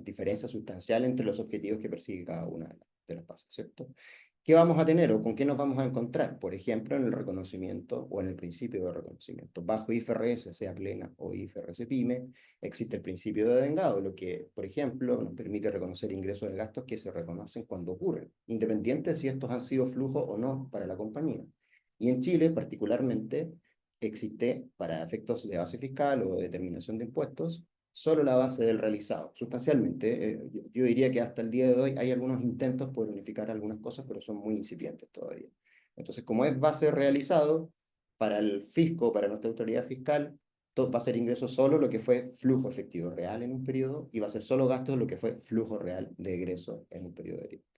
diferencia sustancial entre los objetivos que persigue cada una de las bases, ¿cierto? ¿Qué vamos a tener o con qué nos vamos a encontrar? Por ejemplo, en el reconocimiento o en el principio de reconocimiento. Bajo IFRS, sea plena o IFRS pyme, existe el principio de devengado, lo que, por ejemplo, nos permite reconocer ingresos y gastos que se reconocen cuando ocurren, independiente de si estos han sido flujo o no para la compañía. Y en Chile, particularmente, existe, para efectos de base fiscal o de determinación de impuestos, solo la base del realizado, sustancialmente. Yo diría que hasta el día de hoy hay algunos intentos por unificar algunas cosas, pero son muy incipientes todavía. Entonces, como es base realizado, para el fisco, para nuestra autoridad fiscal, todo va a ser ingreso solo lo que fue flujo efectivo real en un periodo y va a ser solo gasto lo que fue flujo real de egreso en un periodo de tiempo.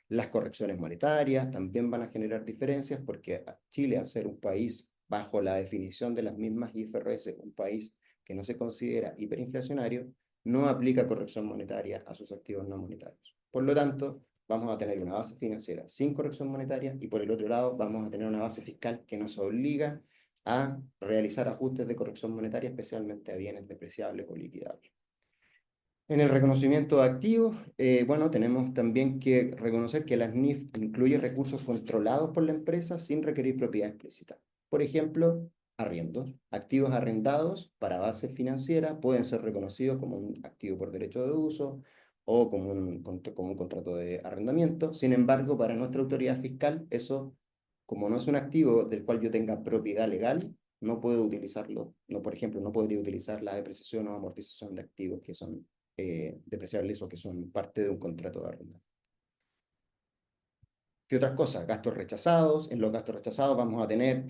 Las correcciones monetarias también van a generar diferencias porque Chile, al ser un país bajo la definición de las mismas IFRS, un país que no se considera hiperinflacionario, no aplica corrección monetaria a sus activos no monetarios. Por lo tanto, vamos a tener una base financiera sin corrección monetaria y por el otro lado vamos a tener una base fiscal que nos obliga a realizar ajustes de corrección monetaria, especialmente a bienes depreciables o liquidables. En el reconocimiento de activos, bueno, tenemos también que reconocer que la NIF incluye recursos controlados por la empresa sin requerir propiedad explícita. Por ejemplo, arriendos. Activos arrendados para base financiera pueden ser reconocidos como un activo por derecho de uso o como un contrato de arrendamiento. Sin embargo, para nuestra autoridad fiscal, eso, como no es un activo del cual yo tenga propiedad legal, no puedo utilizarlo. No, por ejemplo, no podría utilizar la depreciación o amortización de activos que son depreciables o que son parte de un contrato de arrendamiento. ¿Qué otras cosas? Gastos rechazados. En los gastos rechazados vamos a tener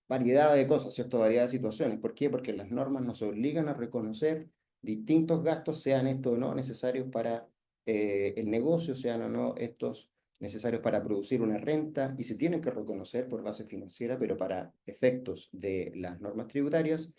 variedad de cosas, ¿cierto? Variedad de situaciones. ¿Por qué? Porque las normas nos obligan a reconocer distintos gastos, sean estos o no necesarios para el negocio, sean o no estos necesarios para producir una renta, y se tienen que reconocer por base financiera, pero para efectos de las normas tributarias,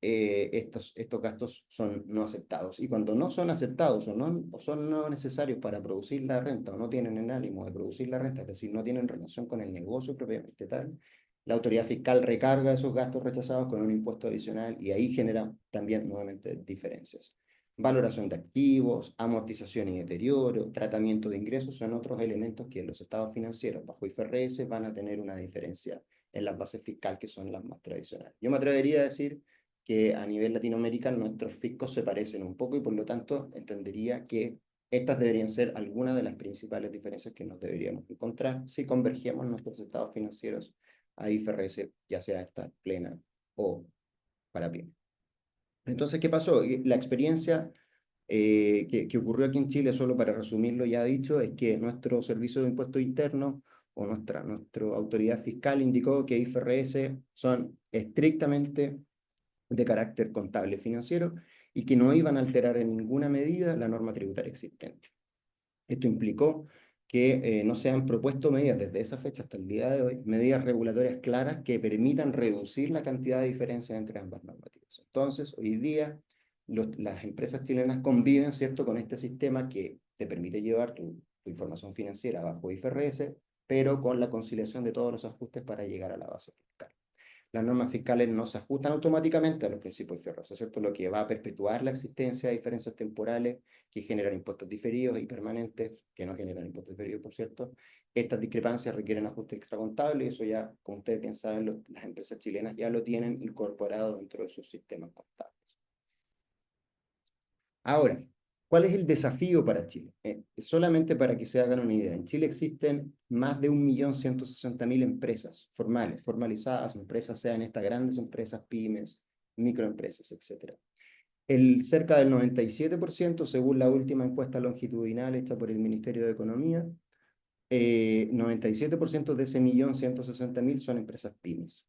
estos gastos son no aceptados. Y cuando no son aceptados o son no necesarios para producir la renta o no tienen el ánimo de producir la renta, es decir, no tienen relación con el negocio propiamente tal, la autoridad fiscal recarga esos gastos rechazados con un impuesto adicional y ahí genera también nuevamente diferencias. Valoración de activos, amortización y deterioro, tratamiento de ingresos son otros elementos que los estados financieros bajo IFRS van a tener una diferencia en las bases fiscales que son las más tradicionales. Yo me atrevería a decir que a nivel latinoamericano nuestros fiscos se parecen un poco y por lo tanto entendería que estas deberían ser algunas de las principales diferencias que nos deberíamos encontrar si convergemos nuestros estados financieros a IFRS, ya sea esta plena o para pyme. Entonces, ¿qué pasó? La experiencia que ocurrió aquí en Chile, solo para resumirlo ya dicho, es que nuestro Servicio de Impuestos Internos o nuestra autoridad fiscal indicó que IFRS son estrictamente de carácter contable financiero y que no iban a alterar en ninguna medida la norma tributaria existente. Esto implicó que no se han propuesto medidas desde esa fecha hasta el día de hoy, medidas regulatorias claras que permitan reducir la cantidad de diferencias entre ambas normativas. Entonces, hoy día las empresas chilenas conviven, ¿cierto?, con este sistema que te permite llevar tu información financiera bajo IFRS, pero con la conciliación de todos los ajustes para llegar a la base fiscal. Las normas fiscales no se ajustan automáticamente a los principios IFRS, ¿cierto? Lo que va a perpetuar la existencia de diferencias temporales que generan impuestos diferidos y permanentes, que no generan impuestos diferidos, por cierto. Estas discrepancias requieren ajustes extracontables y eso ya, como ustedes bien saben, las empresas chilenas ya lo tienen incorporado dentro de sus sistemas contables. Ahora, ¿cuál es el desafío para Chile? Solamente para que se hagan una idea, en Chile existen más de 1.160.000 empresas formales, formalizadas, empresas, sean estas grandes empresas, pymes, microempresas, etc. Cerca del 97%, según la última encuesta longitudinal hecha por el Ministerio de Economía, 97% de ese 1.160.000 son empresas pymes.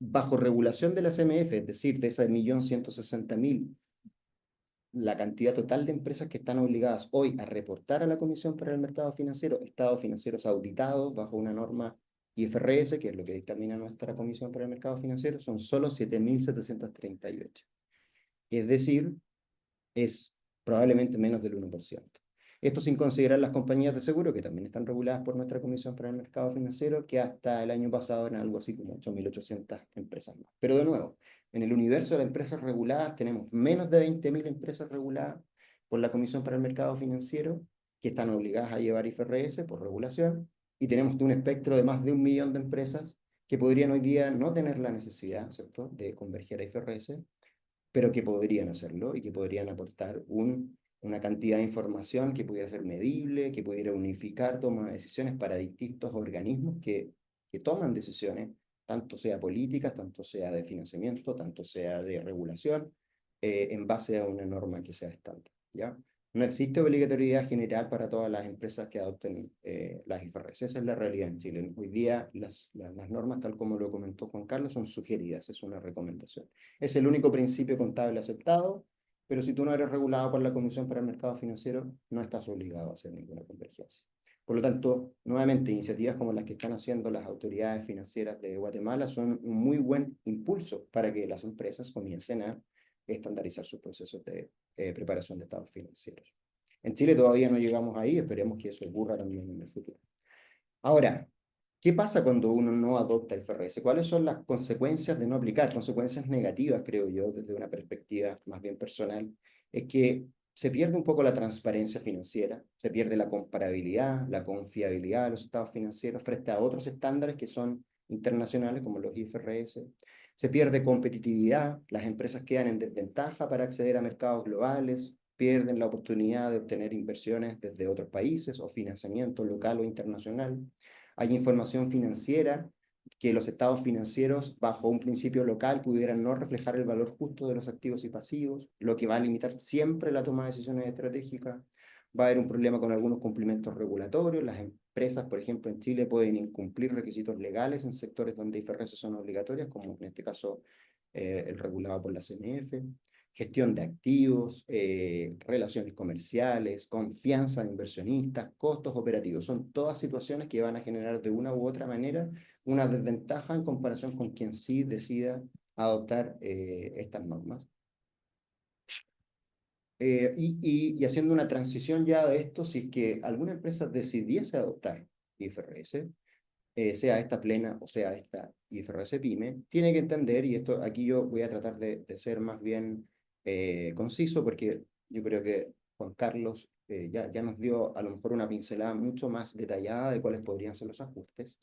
Bajo regulación de la CMF, es decir, de ese 1.160.000, la cantidad total de empresas que están obligadas hoy a reportar a la Comisión para el Mercado Financiero, estados financieros auditados bajo una norma IFRS, que es lo que dictamina nuestra Comisión para el Mercado Financiero, son solo 7.738. Es decir, es probablemente menos del 1%. Esto sin considerar las compañías de seguro, que también están reguladas por nuestra Comisión para el Mercado Financiero, que hasta el año pasado eran algo así como 8.800 empresas más. Pero de nuevo, en el universo de las empresas reguladas tenemos menos de 20.000 empresas reguladas por la Comisión para el Mercado Financiero, que están obligadas a llevar IFRS por regulación, y tenemos un espectro de más de 1 millón de empresas que podrían hoy día no tener la necesidad, ¿cierto?, de converger a IFRS, pero que podrían hacerlo y que podrían aportar una cantidad de información que pudiera ser medible, que pudiera unificar toma de decisiones para distintos organismos que toman decisiones, tanto sea políticas, tanto sea de financiamiento, tanto sea de regulación, en base a una norma que sea estándar, ¿ya? No existe obligatoriedad general para todas las empresas que adopten las IFRS. Esa es la realidad en Chile. Hoy día las normas, tal como lo comentó Juan Carlos, son sugeridas, es una recomendación. Es el único principio contable aceptado, pero si tú no eres regulado por la Comisión para el Mercado Financiero, no estás obligado a hacer ninguna convergencia. Por lo tanto, nuevamente, iniciativas como las que están haciendo las autoridades financieras de Guatemala son un muy buen impulso para que las empresas comiencen a estandarizar sus procesos de preparación de estados financieros. En Chile todavía no llegamos ahí, esperemos que eso ocurra también en el futuro. Ahora, ¿qué pasa cuando uno no adopta el FRS? ¿Cuáles son las consecuencias de no aplicar? Consecuencias negativas, creo yo, desde una perspectiva más bien personal, es que se pierde un poco la transparencia financiera, se pierde la comparabilidad, la confiabilidad de los estados financieros frente a otros estándares que son internacionales, como los IFRS. Se pierde competitividad, las empresas quedan en desventaja para acceder a mercados globales, pierden la oportunidad de obtener inversiones desde otros países o financiamiento local o internacional. Hay información financiera que los estados financieros, bajo un principio local, pudieran no reflejar el valor justo de los activos y pasivos, lo que va a limitar siempre la toma de decisiones estratégicas. Va a haber un problema con algunos cumplimientos regulatorios. Las empresas, por ejemplo, en Chile pueden incumplir requisitos legales en sectores donde IFRS son obligatorias, como en este caso el regulado por la CMF. Gestión de activos, relaciones comerciales, confianza de inversionistas, costos operativos. Son todas situaciones que van a generar de una u otra manera una desventaja en comparación con quien sí decida adoptar estas normas. Y haciendo una transición ya de esto, si es que alguna empresa decidiese adoptar IFRS, sea esta plena o sea esta IFRS PYME, tiene que entender, y esto aquí yo voy a tratar de ser más bien conciso, porque yo creo que Juan Carlos ya nos dio a lo mejor una pincelada mucho más detallada de cuáles podrían ser los ajustes.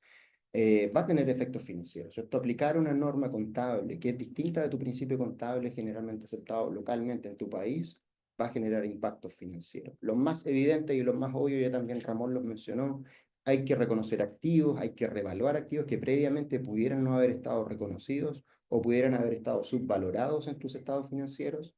va a tener efectos financieros, ¿cierto? Aplicar una norma contable que es distinta de tu principio contable generalmente aceptado localmente en tu país va a generar impactos financieros. Los más evidentes y los más obvios, ya también Ramón los mencionó, hay que reconocer activos, hay que revaluar activos que previamente pudieran no haber estado reconocidos o pudieran haber estado subvalorados en tus estados financieros.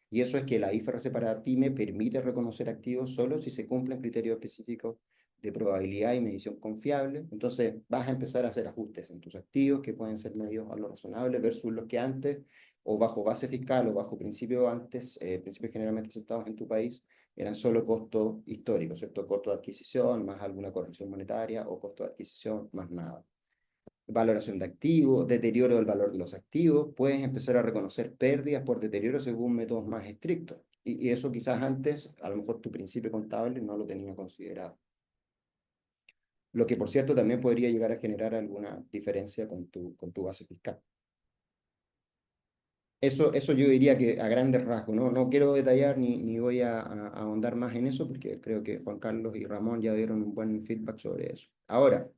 Y eso es que la IFRS para PYME permite reconocer activos solo si se cumplen criterios específicos de probabilidad y medición confiable. Entonces vas a empezar a hacer ajustes en tus activos que pueden ser medios a lo razonable versus los que antes o bajo base fiscal o bajo principio antes, principios generalmente aceptados en tu país, eran solo costos históricos, ¿cierto? Costo de adquisición más alguna corrección monetaria o costo de adquisición más nada. Valoración de activos, deterioro del valor de los activos, puedes empezar a reconocer pérdidas por deterioro según métodos más estrictos. Y eso quizás antes, a lo mejor tu principio contable no lo tenía considerado. Lo que, por cierto, también podría llegar a generar alguna diferencia con tu base fiscal. Eso yo diría que a grandes rasgos, ¿no? No quiero detallar ni voy a ahondar más en eso porque creo que Juan Carlos y Ramón ya dieron un buen feedback sobre eso. Ahora,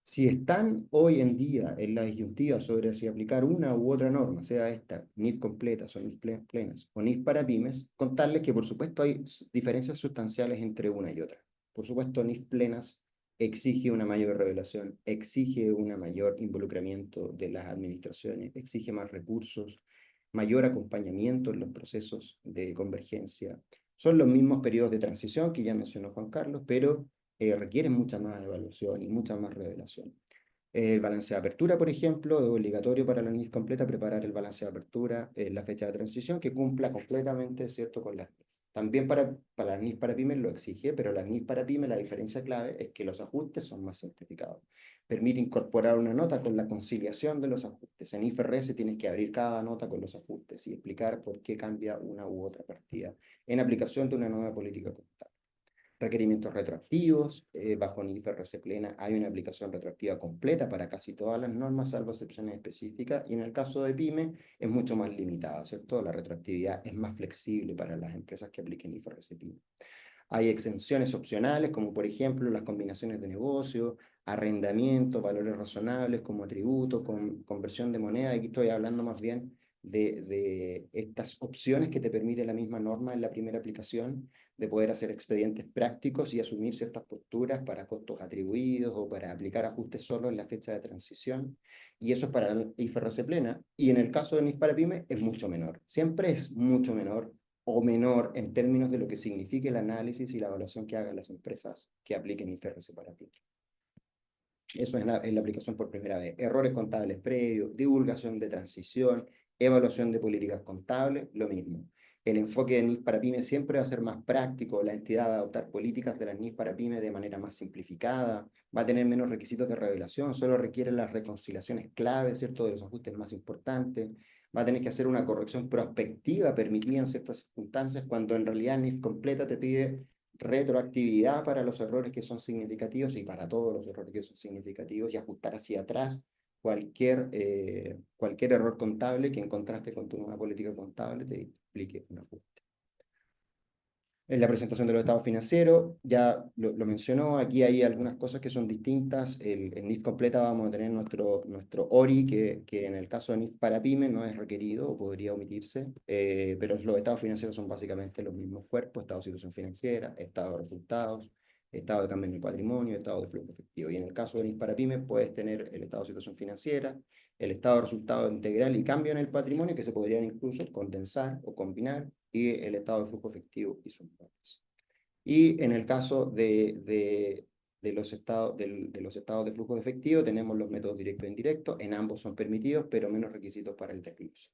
si están hoy en día en la disyuntiva sobre si aplicar una u otra norma, sea esta, NIF completas o NIF plenas o NIF para pymes, contarles que por supuesto hay diferencias sustanciales entre una y otra. Por supuesto, NIF plenas exige una mayor revelación, exige un mayor involucramiento de las administraciones, exige más recursos, mayor acompañamiento en los procesos de convergencia. Son los mismos periodos de transición que ya mencionó Juan Carlos, pero requieren mucha más evaluación y mucha más revelación. El balance de apertura, por ejemplo, es obligatorio para la NIF completa preparar el balance de apertura en la fecha de transición que cumpla completamente, ¿cierto?, con las NIF. También para la NIF para pymes lo exige, pero la NIF para pymes la diferencia clave es que los ajustes son más simplificados. Permite incorporar una nota con la conciliación de los ajustes. En IFRS tienes que abrir cada nota con los ajustes y explicar por qué cambia una u otra partida en aplicación de una nueva política contable. Requerimientos retroactivos, bajo IFRS plena hay una aplicación retroactiva completa para casi todas las normas, salvo excepciones específicas, y en el caso de PYME es mucho más limitada, ¿cierto? La retroactividad es más flexible para las empresas que apliquen IFRS PYME. Hay exenciones opcionales, como por ejemplo las combinaciones de negocio, arrendamiento, valores razonables como atributo, conversión de moneda. Aquí estoy hablando más bien de estas opciones que te permite la misma norma en la primera aplicación, de poder hacer expedientes prácticos y asumir ciertas posturas para costos atribuidos o para aplicar ajustes solo en la fecha de transición. Y eso es para la IFRS plena. Y en el caso de NIF para PYME es mucho menor. Siempre es mucho menor o menor en términos de lo que signifique el análisis y la evaluación que hagan las empresas que apliquen IFRS para PYME. Eso es en la aplicación por primera vez. Errores contables previos, divulgación de transición, evaluación de políticas contables, lo mismo. El enfoque de NIF para PYME siempre va a ser más práctico, la entidad va a adoptar políticas de las NIF para PYME de manera más simplificada, va a tener menos requisitos de revelación, solo requiere las reconciliaciones clave, ¿cierto?, de los ajustes más importantes, va a tener que hacer una corrección prospectiva permitida en ciertas circunstancias, cuando en realidad NIF completa te pide retroactividad para los errores que son significativos y para todos los errores que son significativos y ajustar hacia atrás cualquier error contable que en contraste con tu nueva política contable te implique un ajuste. En la presentación de los estados financieros, ya lo mencionó, aquí hay algunas cosas que son distintas. En NIF completa vamos a tener nuestro ORI, que en el caso de NIF para PYME no es requerido o podría omitirse, pero los estados financieros son básicamente los mismos cuerpos: estado de situación financiera, estado de resultados, estado de cambio en el patrimonio, estado de flujo efectivo. Y en el caso de NIF para PYME puedes tener el estado de situación financiera, el estado de resultado integral y cambio en el patrimonio, que se podrían incluso condensar o combinar, y el estado de flujo efectivo y sus notas. Y en el caso de los estados de flujo de efectivo, tenemos los métodos directo e indirecto. En ambos son permitidos, pero menos requisitos para el desglose.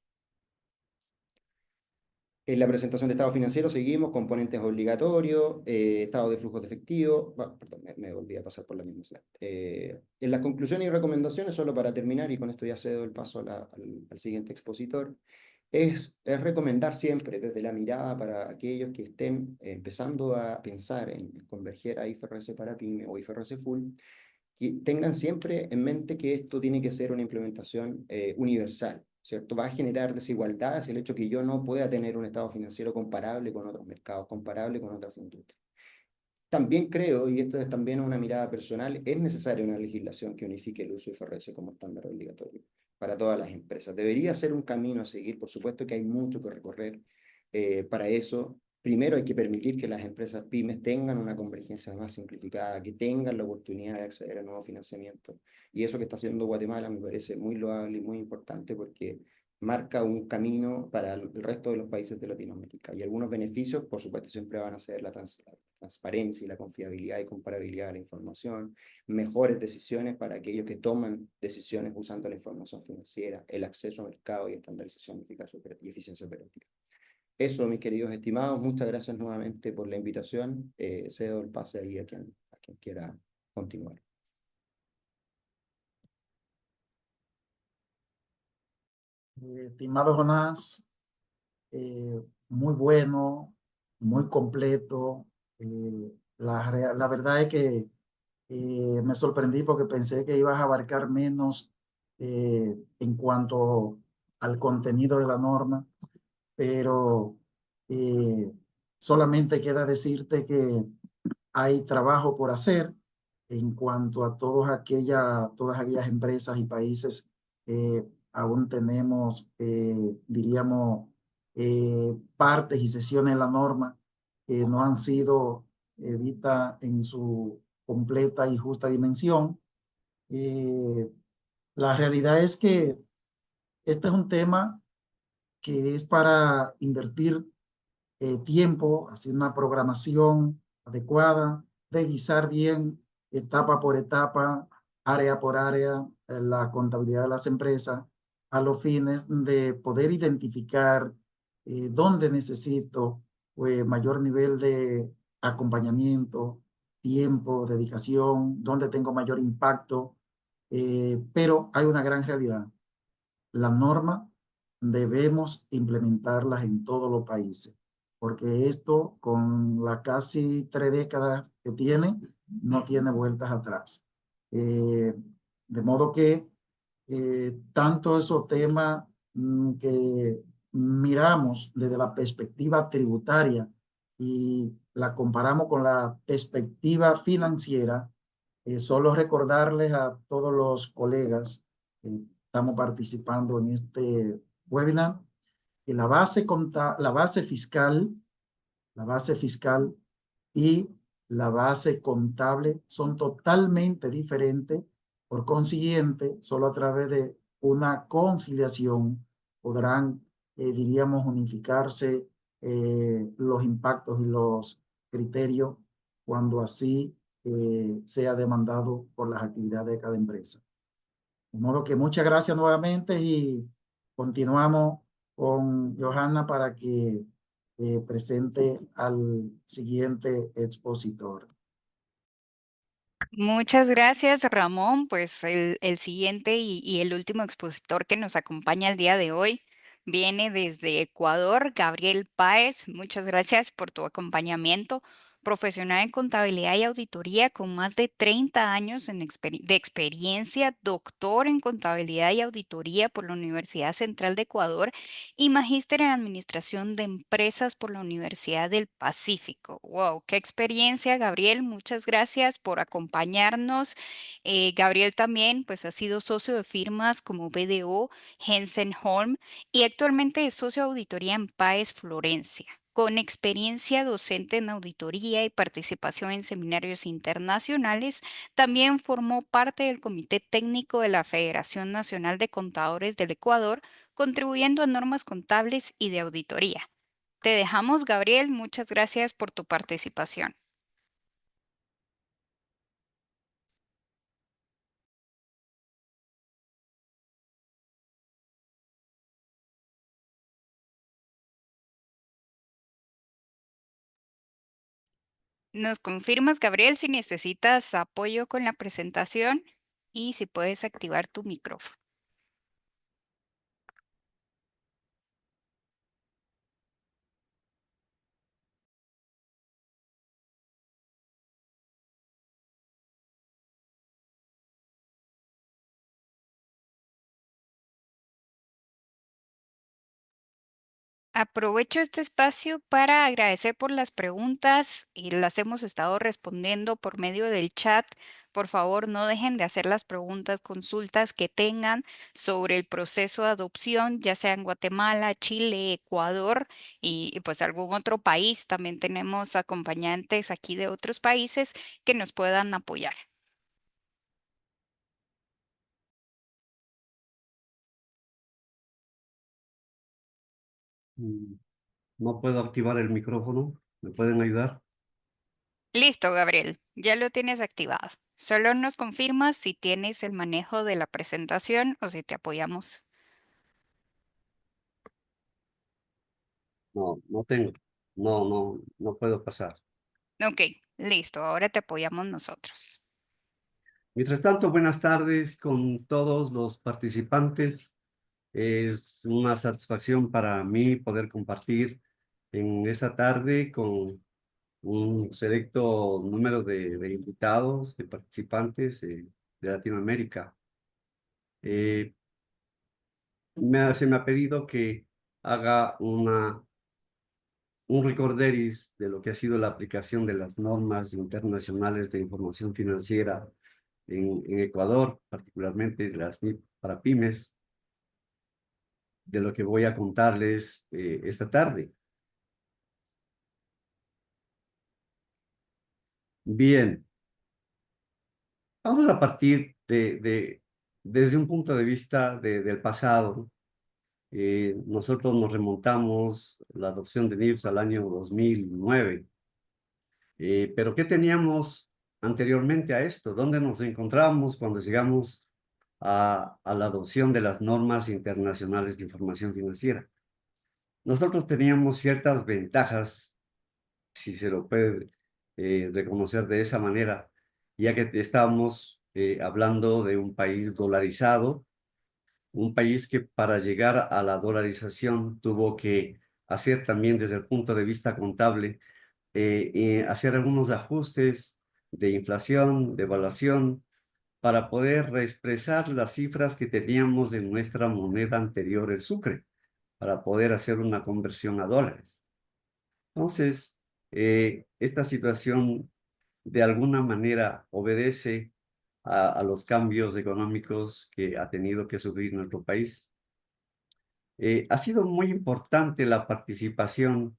En la presentación de estado financiero seguimos componentes obligatorios, estado de flujo de efectivo. Perdón, me volví a pasar por la misma slide. En las conclusiones y recomendaciones, solo para terminar, y con esto ya cedo el paso al siguiente expositor, es recomendar siempre desde la mirada para aquellos que estén empezando a pensar en converger a IFRS para PYME o IFRS Full, que tengan siempre en mente que esto tiene que ser una implementación universal, ¿cierto? Va a generar desigualdades el hecho que yo no pueda tener un estado financiero comparable con otros mercados, comparable con otras industrias. También creo, y esto es también una mirada personal, es necesaria una legislación que unifique el uso de IFRS como estándar obligatorio para todas las empresas. Debería ser un camino a seguir, por supuesto que hay mucho que recorrer. Para eso, primero hay que permitir que las empresas pymes tengan una convergencia más simplificada, que tengan la oportunidad de acceder a nuevo financiamiento. Y eso que está haciendo Guatemala me parece muy loable y muy importante porque marca un camino para el resto de los países de Latinoamérica. Y algunos beneficios, por supuesto, siempre van a ser la transparencia y la confiabilidad y comparabilidad de la información, mejores decisiones para aquellos que toman decisiones usando la información financiera, el acceso a mercado y estandarización y eficiencia operativa. Eso, mis queridos estimados, muchas gracias nuevamente por la invitación. Cedo el pase ahí a quien quiera continuar. Estimado Jonás, muy bueno, muy completo. La verdad es que me sorprendí porque pensé que ibas a abarcar menos en cuanto al contenido de la norma, pero eh, solamente queda decirte que hay trabajo por hacer en cuanto a todas aquellas empresas y países que aún tenemos, diríamos, partes y sesiones de la norma que no han sido vistas en su completa y justa dimensión. Eh, la realidad es que este es un tema que es para invertir tiempo, hacer una programación adecuada, revisar bien etapa por etapa, área por área, la contabilidad de las empresas, a los fines de poder identificar dónde necesito mayor nivel de acompañamiento, tiempo, dedicación, dónde tengo mayor impacto. Pero hay una gran realidad. La norma debemos implementarlas en todos los países, porque esto con las casi 3 décadas que tiene, no tiene vueltas atrás. Eh, de modo que tanto esos temas que miramos desde la perspectiva tributaria y la comparamos con la perspectiva financiera, solo recordarles a todos los colegas que estamos participando en este webinar que la base fiscal, la base fiscal y la base contable son totalmente diferentes. Por consiguiente, solo a través de una conciliación podrán, diríamos, unificarse los impactos y los criterios cuando así sea demandado por las actividades de cada empresa. De modo que muchas gracias nuevamente y continuamos con Johanna para que presente al siguiente expositor. Muchas gracias, Ramón. Pues el siguiente y el último expositor que nos acompaña el día de hoy viene desde Ecuador, Gabriel Páez. Muchas gracias por tu acompañamiento. Profesional en contabilidad y auditoría con más de 30 años de experiencia, doctor en contabilidad y auditoría por la Universidad Central de Ecuador y magíster en administración de empresas por la Universidad del Pacífico. Wow, qué experiencia, Gabriel. Muchas gracias por acompañarnos. Gabriel también, pues, ha sido socio de firmas como BDO, Hensen Holm y actualmente es socio de auditoría en Páez Florencia. Con experiencia docente en auditoría y participación en seminarios internacionales, también formó parte del Comité Técnico de la Federación Nacional de Contadores del Ecuador, contribuyendo a normas contables y de auditoría. Te dejamos, Gabriel. Muchas gracias por tu participación. ¿Nos confirmas, Gabriel, si necesitas apoyo con la presentación y si puedes activar tu micrófono? Aprovecho este espacio para agradecer por las preguntas y las hemos estado respondiendo por medio del chat. Por favor, no dejen de hacer las preguntas, consultas que tengan sobre el proceso de adopción, ya sea en Guatemala, Chile, Ecuador y pues algún otro país. También tenemos acompañantes aquí de otros países que nos puedan apoyar. Mm, No puedo activar el micrófono. ¿Me pueden ayudar? Listo, Gabriel, ya lo tienes activado. Solo nos confirmas si tienes el manejo de la presentación o si te apoyamos. No, no tengo. No puedo pasar. Ok, listo, ahora te apoyamos nosotros. Mientras tanto, buenas tardes con todos los participantes. Es una satisfacción para mí poder compartir en esta tarde con un selecto número de invitados, de participantes de Latinoamérica. Se me ha pedido que haga un recorderis de lo que ha sido la aplicación de las normas internacionales de información financiera en Ecuador, particularmente las NIP para pymes, de lo que voy a contarles esta tarde. Bien, vamos a partir desde un punto de vista del pasado. Nosotros nos remontamos la adopción de NIPS al año 2009. Pero ¿qué teníamos anteriormente a esto? ¿Dónde nos encontramos cuando llegamos a la adopción de las normas internacionales de información financiera? Nosotros teníamos ciertas ventajas, si se lo puede reconocer de esa manera, ya que estábamos hablando de un país dolarizado, un país que para llegar a la dolarización tuvo que hacer también desde el punto de vista contable hacer algunos ajustes de inflación, de evaluación, para poder reexpresar las cifras que teníamos en nuestra moneda anterior, el sucre, para poder hacer una conversión a dólares. Entonces, esta situación de alguna manera obedece a los cambios económicos que ha tenido que sufrir nuestro país. Ha sido muy importante la participación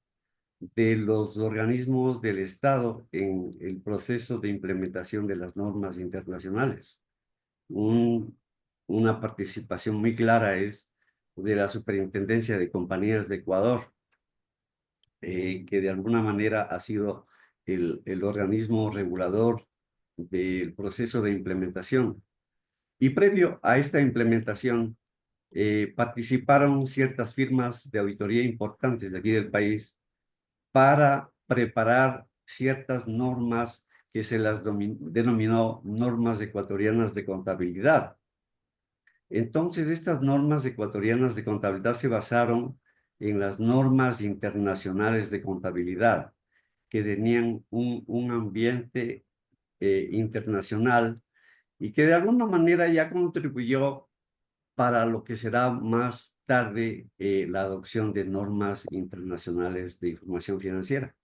de los organismos del Estado en el proceso de implementación de las normas internacionales. Una participación muy clara es de la Superintendencia de Compañías de Ecuador, que de alguna manera ha sido el organismo regulador del proceso de implementación. Y previo a esta implementación, participaron ciertas firmas de auditoría importantes de aquí del país para preparar ciertas normas que se las denominó normas ecuatorianas de contabilidad. Entonces, estas normas ecuatorianas de contabilidad se basaron en las normas internacionales de contabilidad, que tenían un ambiente internacional y que de alguna manera ya contribuyó para lo que será más tarde la adopción de normas internacionales de información financiera.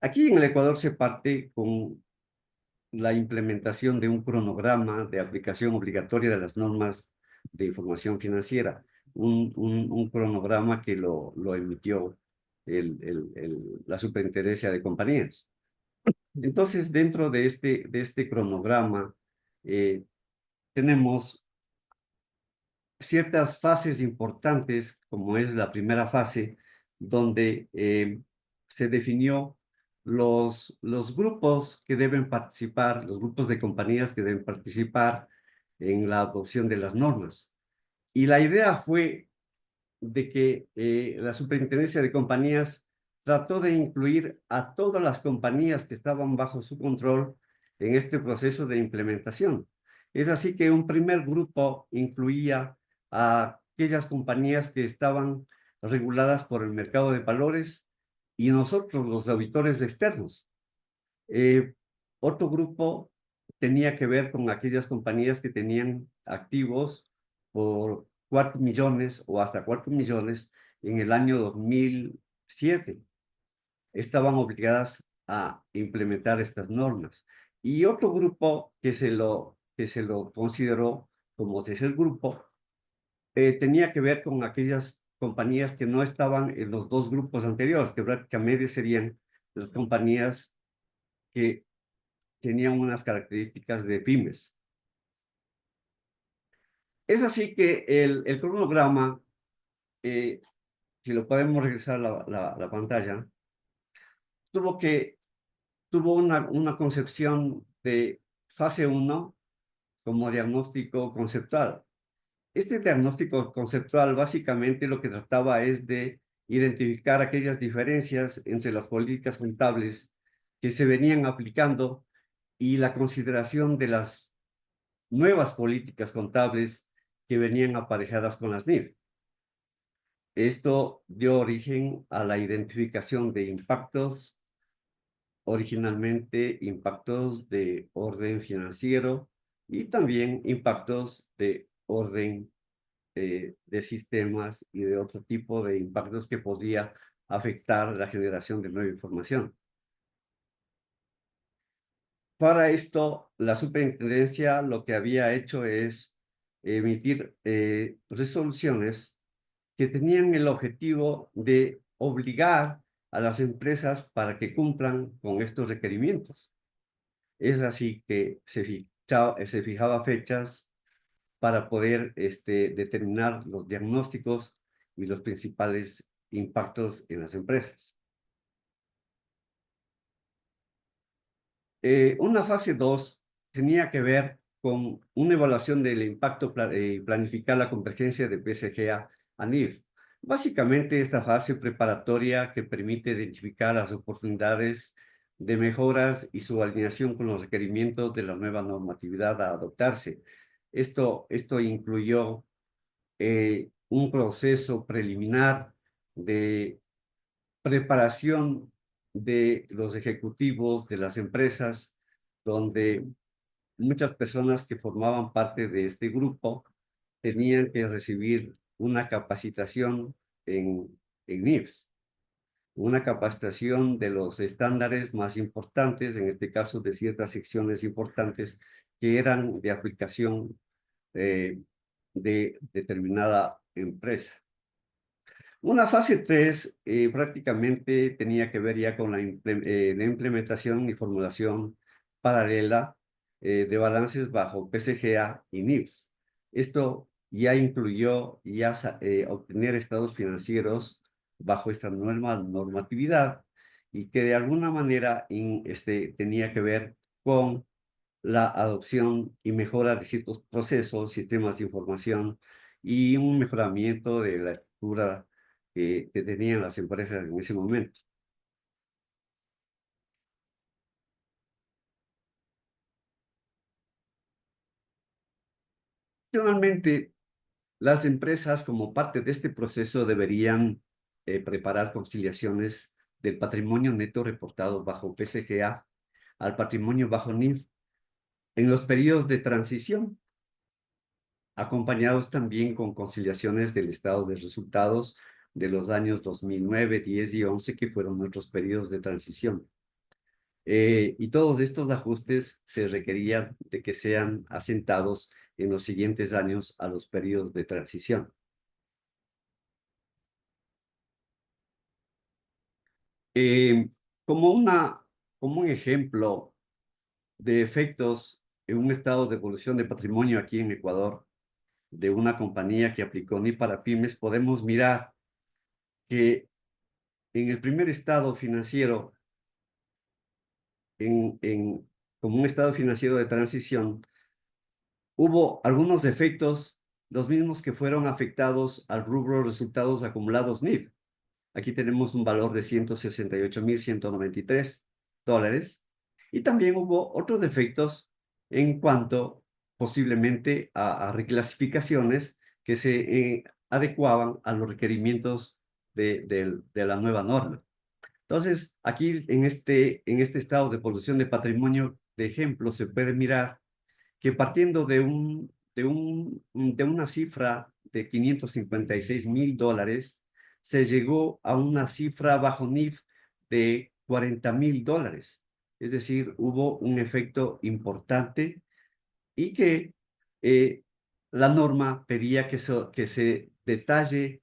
Aquí en el Ecuador se parte con la implementación de un cronograma de aplicación obligatoria de las normas de información financiera, un cronograma que lo emitió la Superintendencia de Compañías. Entonces, dentro de este cronograma, tenemos ciertas fases importantes, como es la primera fase, donde se definió los grupos que deben participar, los grupos de compañías que deben participar en la adopción de las normas. Y la idea fue de que la Superintendencia de Compañías trató de incluir a todas las compañías que estaban bajo su control en este proceso de implementación. Es así que un primer grupo incluía a aquellas compañías que estaban reguladas por el mercado de valores y nosotros, los auditores externos. Otro grupo tenía que ver con aquellas compañías que tenían activos por 4 millones o hasta 4 millones en el año 2007. Estaban obligadas a implementar estas normas. Y otro grupo que se lo consideró como tercer grupo tenía que ver con aquellas compañías que no estaban en los dos grupos anteriores, que prácticamente serían las compañías que tenían unas características de pymes. Es así que el cronograma, si lo podemos regresar a la pantalla, tuvo una concepción de fase 1 como diagnóstico conceptual. Este diagnóstico conceptual básicamente lo que trataba es de identificar aquellas diferencias entre las políticas contables que se venían aplicando y la consideración de las nuevas políticas contables que venían aparejadas con las NIF. Esto dio origen a la identificación de impactos, originalmente impactos de orden financiero y también impactos de orden de sistemas y de otro tipo de impactos que podría afectar la generación de nueva información. Para esto, la superintendencia lo que había hecho es emitir resoluciones que tenían el objetivo de obligar a las empresas para que cumplan con estos requerimientos. Es así que se fijaba fechas para poder determinar los diagnósticos y los principales impactos en las empresas. Una fase 2 tenía que ver con una evaluación del impacto y planificar la convergencia de BCG a NIF. Básicamente, esta fase preparatoria que permite identificar las oportunidades de mejoras y su alineación con los requerimientos de la nueva normatividad a adoptarse. Esto incluyó un proceso preliminar de preparación de los ejecutivos de las empresas, donde muchas personas que formaban parte de este grupo tenían que recibir una capacitación en NIFS, una capacitación de los estándares más importantes, en este caso de ciertas secciones importantes que eran de aplicación de determinada empresa. Una fase 3 prácticamente tenía que ver ya con la implementación y formulación paralela de balances bajo PCGA y NIPS. Esto ya incluyó obtener estados financieros bajo esta nueva normatividad y que de alguna manera tenía que ver con la adopción y mejora de ciertos procesos, sistemas de información y un mejoramiento de la estructura que tenían las empresas en ese momento. Adicionalmente, las empresas como parte de este proceso deberían preparar conciliaciones del patrimonio neto reportado bajo PCGA al patrimonio bajo NIF en los periodos de transición, acompañados también con conciliaciones del estado de resultados de los años 2009, 10 y 11, que fueron nuestros periodos de transición. Y todos estos ajustes se requerían de que sean asentados en los siguientes años a los periodos de transición. Como un ejemplo de efectos en un estado de evolución de patrimonio aquí en Ecuador, de una compañía que aplicó NIF para pymes, podemos mirar que en el primer estado financiero, como un estado financiero de transición, hubo algunos efectos, los mismos que fueron afectados al rubro resultados acumulados NIF. Aquí tenemos un valor de $168,193. Y también hubo otros efectos en cuanto posiblemente a reclasificaciones que se adecuaban a los requerimientos de la nueva norma. Entonces, aquí en este estado de evolución de patrimonio, de ejemplo, se puede mirar que partiendo de de una cifra de $556,000, se llegó a una cifra bajo NIF de $40,000. Es decir, hubo un efecto importante y que la norma pedía que se detalle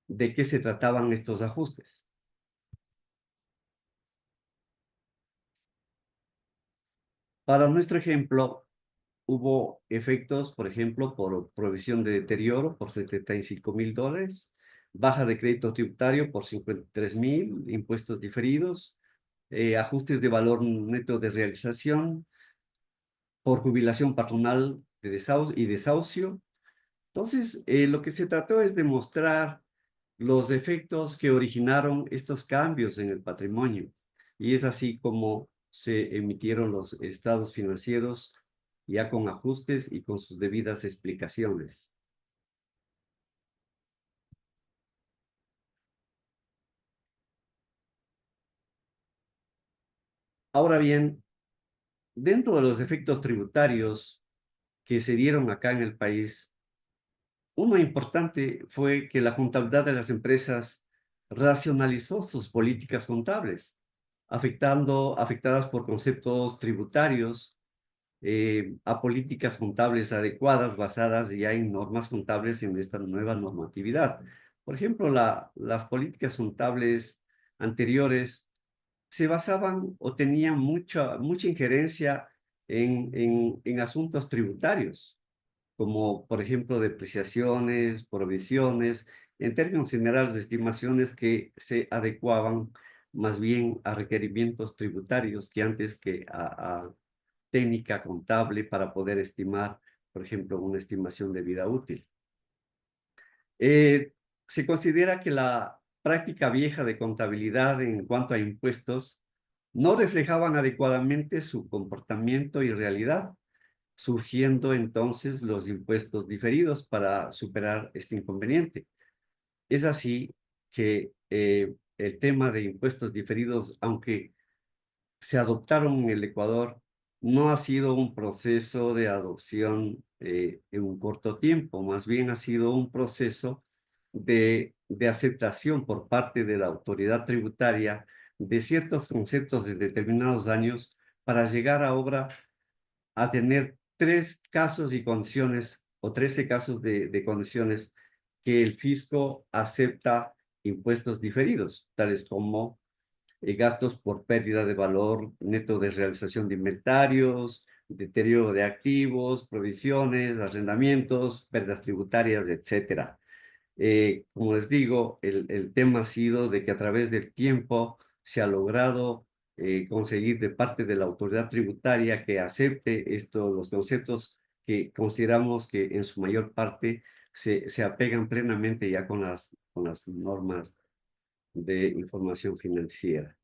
de qué se trataban estos ajustes. Para nuestro ejemplo, hubo efectos, por ejemplo, por provisión de deterioro por $75,000, baja de crédito tributario por 53,000, impuestos diferidos, ajustes de valor neto de realización, por jubilación patronal y desahucio. Entonces, lo que se trató es demostrar los efectos que originaron estos cambios en el patrimonio. Y es así como se emitieron los estados financieros ya con ajustes y con sus debidas explicaciones. Ahora bien, dentro de los efectos tributarios que se dieron acá en el país, uno importante fue que la contabilidad de las empresas racionalizó sus políticas contables, afectadas por conceptos tributarios a políticas contables adecuadas basadas ya en normas contables en esta nueva normatividad. Por ejemplo, las políticas contables anteriores se basaban o tenían mucha injerencia en asuntos tributarios, como por ejemplo depreciaciones, provisiones, en términos generales, estimaciones que se adecuaban más bien a requerimientos tributarios que antes que a técnica contable para poder estimar, por ejemplo, una estimación de vida útil. Se considera que la práctica vieja de contabilidad en cuanto a impuestos no reflejaban adecuadamente su comportamiento y realidad, surgiendo entonces los impuestos diferidos para superar este inconveniente. Es así que el tema de impuestos diferidos, aunque se adoptaron en el Ecuador, no ha sido un proceso de adopción en un corto tiempo, más bien ha sido un proceso de aceptación por parte de la autoridad tributaria de ciertos conceptos de determinados años para llegar ahora a tener 3 casos y condiciones o 13 casos de condiciones que el fisco acepta impuestos diferidos, tales como gastos por pérdida de valor neto de realización de inventarios, deterioro de activos, provisiones, arrendamientos, pérdidas tributarias, etcétera. Como les digo, el tema ha sido de que a través del tiempo se ha logrado conseguir de parte de la autoridad tributaria que acepte los conceptos que consideramos que en su mayor parte se apegan plenamente ya con las normas de información financiera.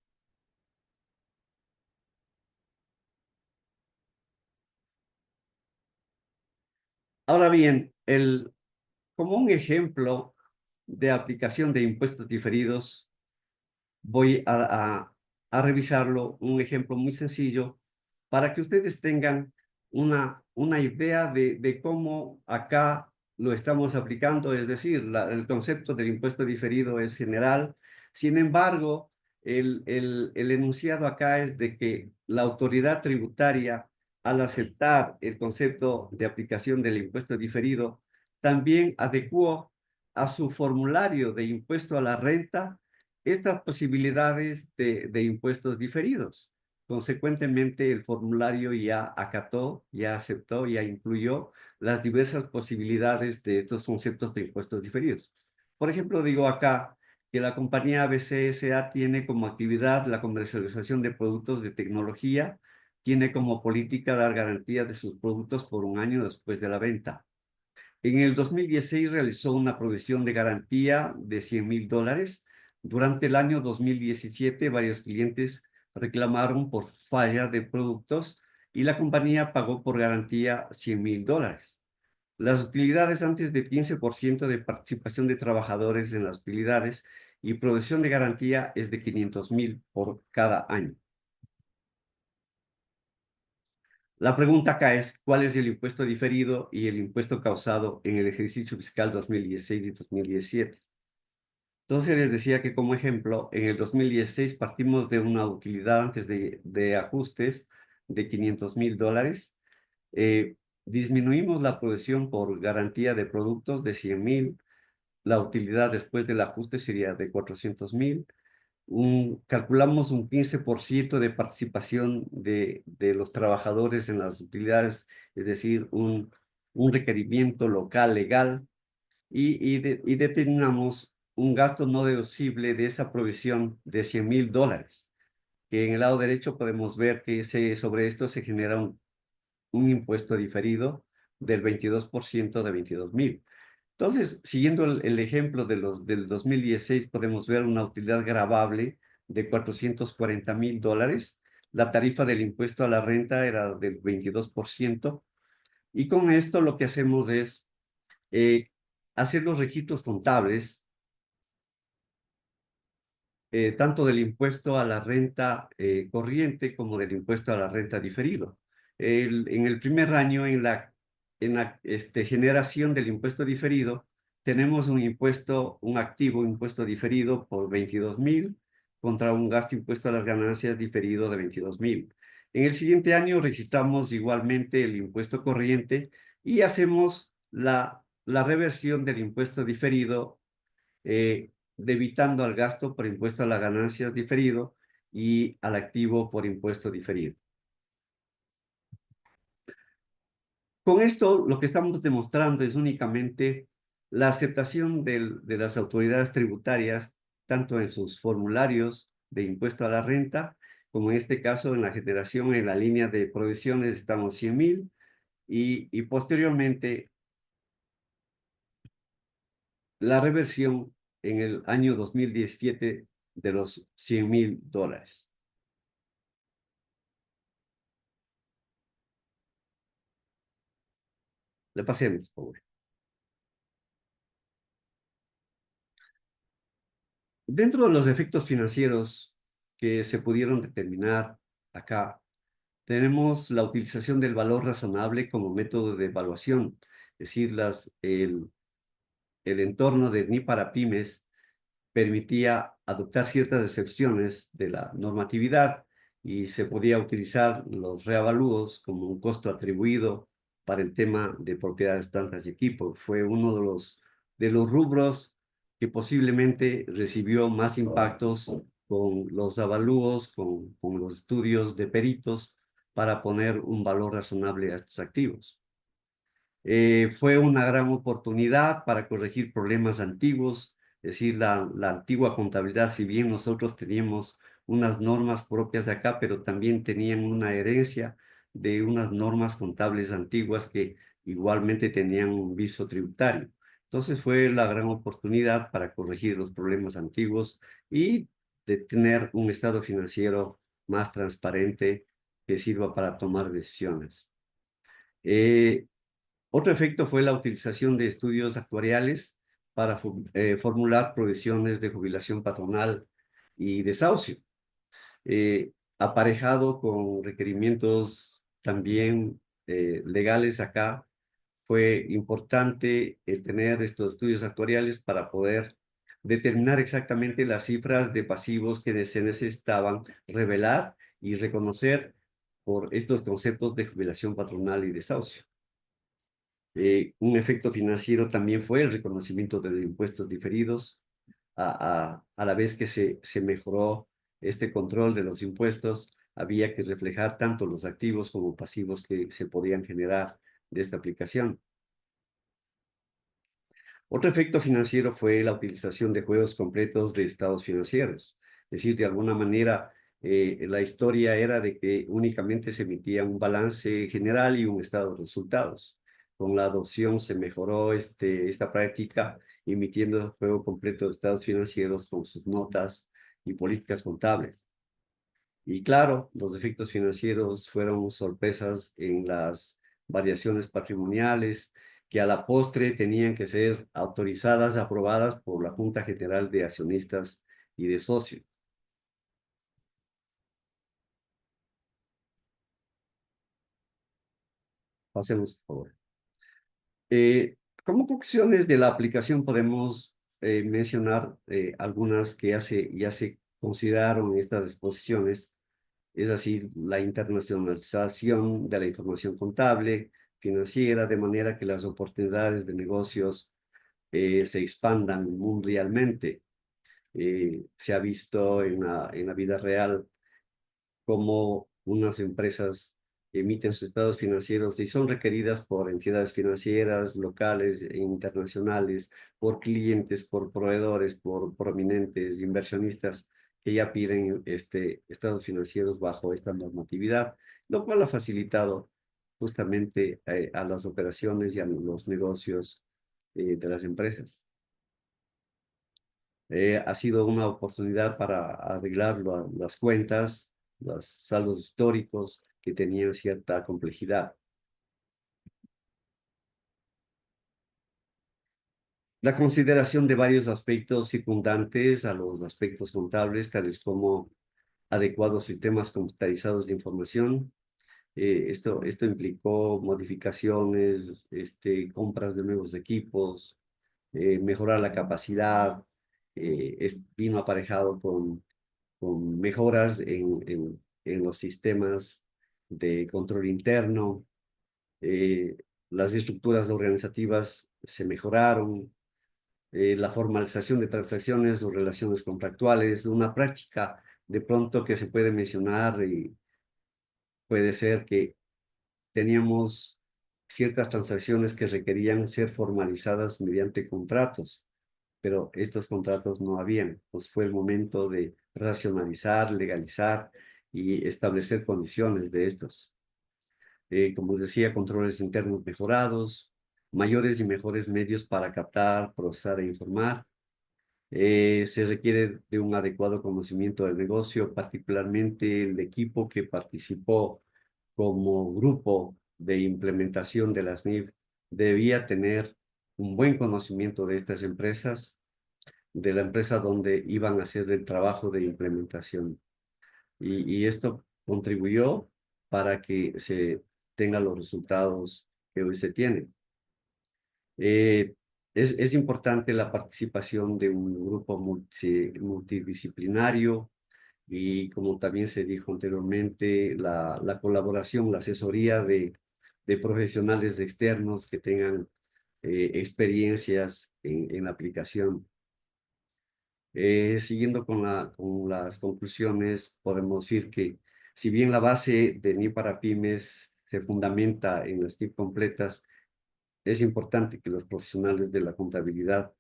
Ahora bien, como un ejemplo de aplicación de impuestos diferidos, voy a revisarlo, un ejemplo muy sencillo, para que ustedes tengan una idea de cómo acá lo estamos aplicando, es decir, el concepto del impuesto diferido es general. Sin embargo, el enunciado acá es de que la autoridad tributaria, al aceptar el concepto de aplicación del impuesto diferido, también adecuó a su formulario de impuesto a la renta estas posibilidades de impuestos diferidos. Consecuentemente, el formulario ya acató, ya aceptó, ya incluyó las diversas posibilidades de estos conceptos de impuestos diferidos. Por ejemplo, digo acá que la compañía ABC S.A. tiene como actividad la comercialización de productos de tecnología, tiene como política dar garantía de sus productos por 1 año después de la venta. En el 2016 realizó una provisión de garantía de $100,000. Durante el año 2017, varios clientes reclamaron por falla de productos y la compañía pagó por garantía $100,000. Las utilidades antes de 15% de participación de trabajadores en las utilidades y provisión de garantía es de $500,000 por cada año. La pregunta acá es, ¿cuál es el impuesto diferido y el impuesto causado en el ejercicio fiscal 2016 y 2017? Entonces les decía que como ejemplo, en el 2016 partimos de una utilidad antes de ajustes de $500,000. Disminuimos la provisión por garantía de productos de 100,000. La utilidad después del ajuste sería de 400,000. Calculamos un 15% de participación de los trabajadores en las utilidades, es decir, un requerimiento local legal, y determinamos un gasto no deducible de esa provisión de $100,000, que en el lado derecho podemos ver que sobre esto se genera un impuesto diferido del 22% de 22,000. Entonces, siguiendo el ejemplo del 2016, podemos ver una utilidad gravable de $440,000. La tarifa del impuesto a la renta era del 22%. Y con esto lo que hacemos es hacer los registros contables, tanto del impuesto a la renta corriente como del impuesto a la renta diferido. En el primer año, en la generación del impuesto diferido, tenemos un activo impuesto diferido por 22,000 contra un gasto impuesto a las ganancias diferido de 22,000. En el siguiente año registramos igualmente el impuesto corriente y hacemos la reversión del impuesto diferido, debitando al gasto por impuesto a las ganancias diferido y al activo por impuesto diferido. Con esto, lo que estamos demostrando es únicamente la aceptación de las autoridades tributarias, tanto en sus formularios de impuesto a la renta, como en este caso en la generación en la línea de provisiones estamos 100,000, y posteriormente la reversión en el año 2017 de los $100,000. Le pasemos, por favor. Dentro de los efectos financieros que se pudieron determinar acá, tenemos la utilización del valor razonable como método de evaluación, es decir, el entorno de NI para pymes permitía adoptar ciertas excepciones de la normatividad y se podía utilizar los reavalúos como un costo atribuido para el tema de propiedades, plantas y equipos. Fue uno de los rubros que posiblemente recibió más impactos con los avalúos, con los estudios de peritos para poner un valor razonable a estos activos. Fue una gran oportunidad para corregir problemas antiguos, es decir, la antigua contabilidad, si bien nosotros teníamos unas normas propias de acá, pero también tenían una herencia de unas normas contables antiguas que igualmente tenían un viso tributario. Entonces fue la gran oportunidad para corregir los problemas antiguos y de tener un estado financiero más transparente que sirva para tomar decisiones. Otro efecto fue la utilización de estudios actuariales para formular provisiones de jubilación patronal y desahucio, aparejado con requerimientos también legales acá. Fue importante tener estos estudios actuariales para poder determinar exactamente las cifras de pasivos que se necesitaban revelar y reconocer por estos conceptos de jubilación patronal y desahucio. Un efecto financiero también fue el reconocimiento de los impuestos diferidos, a la vez que se mejoró este control de los impuestos. Había que reflejar tanto los activos como pasivos que se podían generar de esta aplicación. Otro efecto financiero fue la utilización de juegos completos de estados financieros. Es decir, de alguna manera, la historia era de que únicamente se emitía un balance general y un estado de resultados. Con la adopción se mejoró esta práctica, emitiendo juego completo de estados financieros con sus notas y políticas contables. Y claro, los efectos financieros fueron sorpresas en las variaciones patrimoniales, que a la postre tenían que ser autorizadas, aprobadas por la Junta General de Accionistas y de Socios. Pasemos, por favor. Como conclusiones de la aplicación podemos mencionar algunas que ya se consideraron en estas exposiciones, es decir, la internacionalización de la información contable, financiera, de manera que las oportunidades de negocios se expandan mundialmente. Se ha visto en la vida real cómo unas empresas emiten sus estados financieros y son requeridas por entidades financieras locales e internacionales, por clientes, por proveedores, por prominentes inversionistas que ya piden estados financieros bajo esta normatividad, lo cual ha facilitado justamente a las operaciones y a los negocios de las empresas. Ha sido una oportunidad para arreglar las cuentas, los saldos históricos que tenían cierta complejidad. La consideración de varios aspectos circundantes a los aspectos contables, tales como adecuados sistemas computarizados de información. Esto implicó modificaciones, compras de nuevos equipos, mejorar la capacidad, vino aparejado con mejoras en los sistemas de control interno. Las estructuras organizativas se mejoraron, la formalización de transacciones o relaciones contractuales, una práctica de pronto que se puede mencionar y puede ser que teníamos ciertas transacciones que requerían ser formalizadas mediante contratos, pero estos contratos no habían. Pues fue el momento de racionalizar, legalizar y establecer condiciones de estos. Como les decía, controles internos mejorados, mayores y mejores medios para captar, procesar e informar. Se requiere de un adecuado conocimiento del negocio, particularmente el equipo que participó como grupo de implementación de las NIF debía tener un buen conocimiento de estas empresas, de la empresa donde iban a hacer el trabajo de implementación. Y esto contribuyó para que se tengan los resultados que hoy se tienen. Es importante la participación de un grupo multidisciplinario y, como también se dijo anteriormente, la colaboración, la asesoría de profesionales externos que tengan experiencias en la aplicación. Siguiendo con las conclusiones, podemos decir que si bien la base de NIF para pymes se fundamenta en las NIF completas, es importante que los profesionales de la contabilidad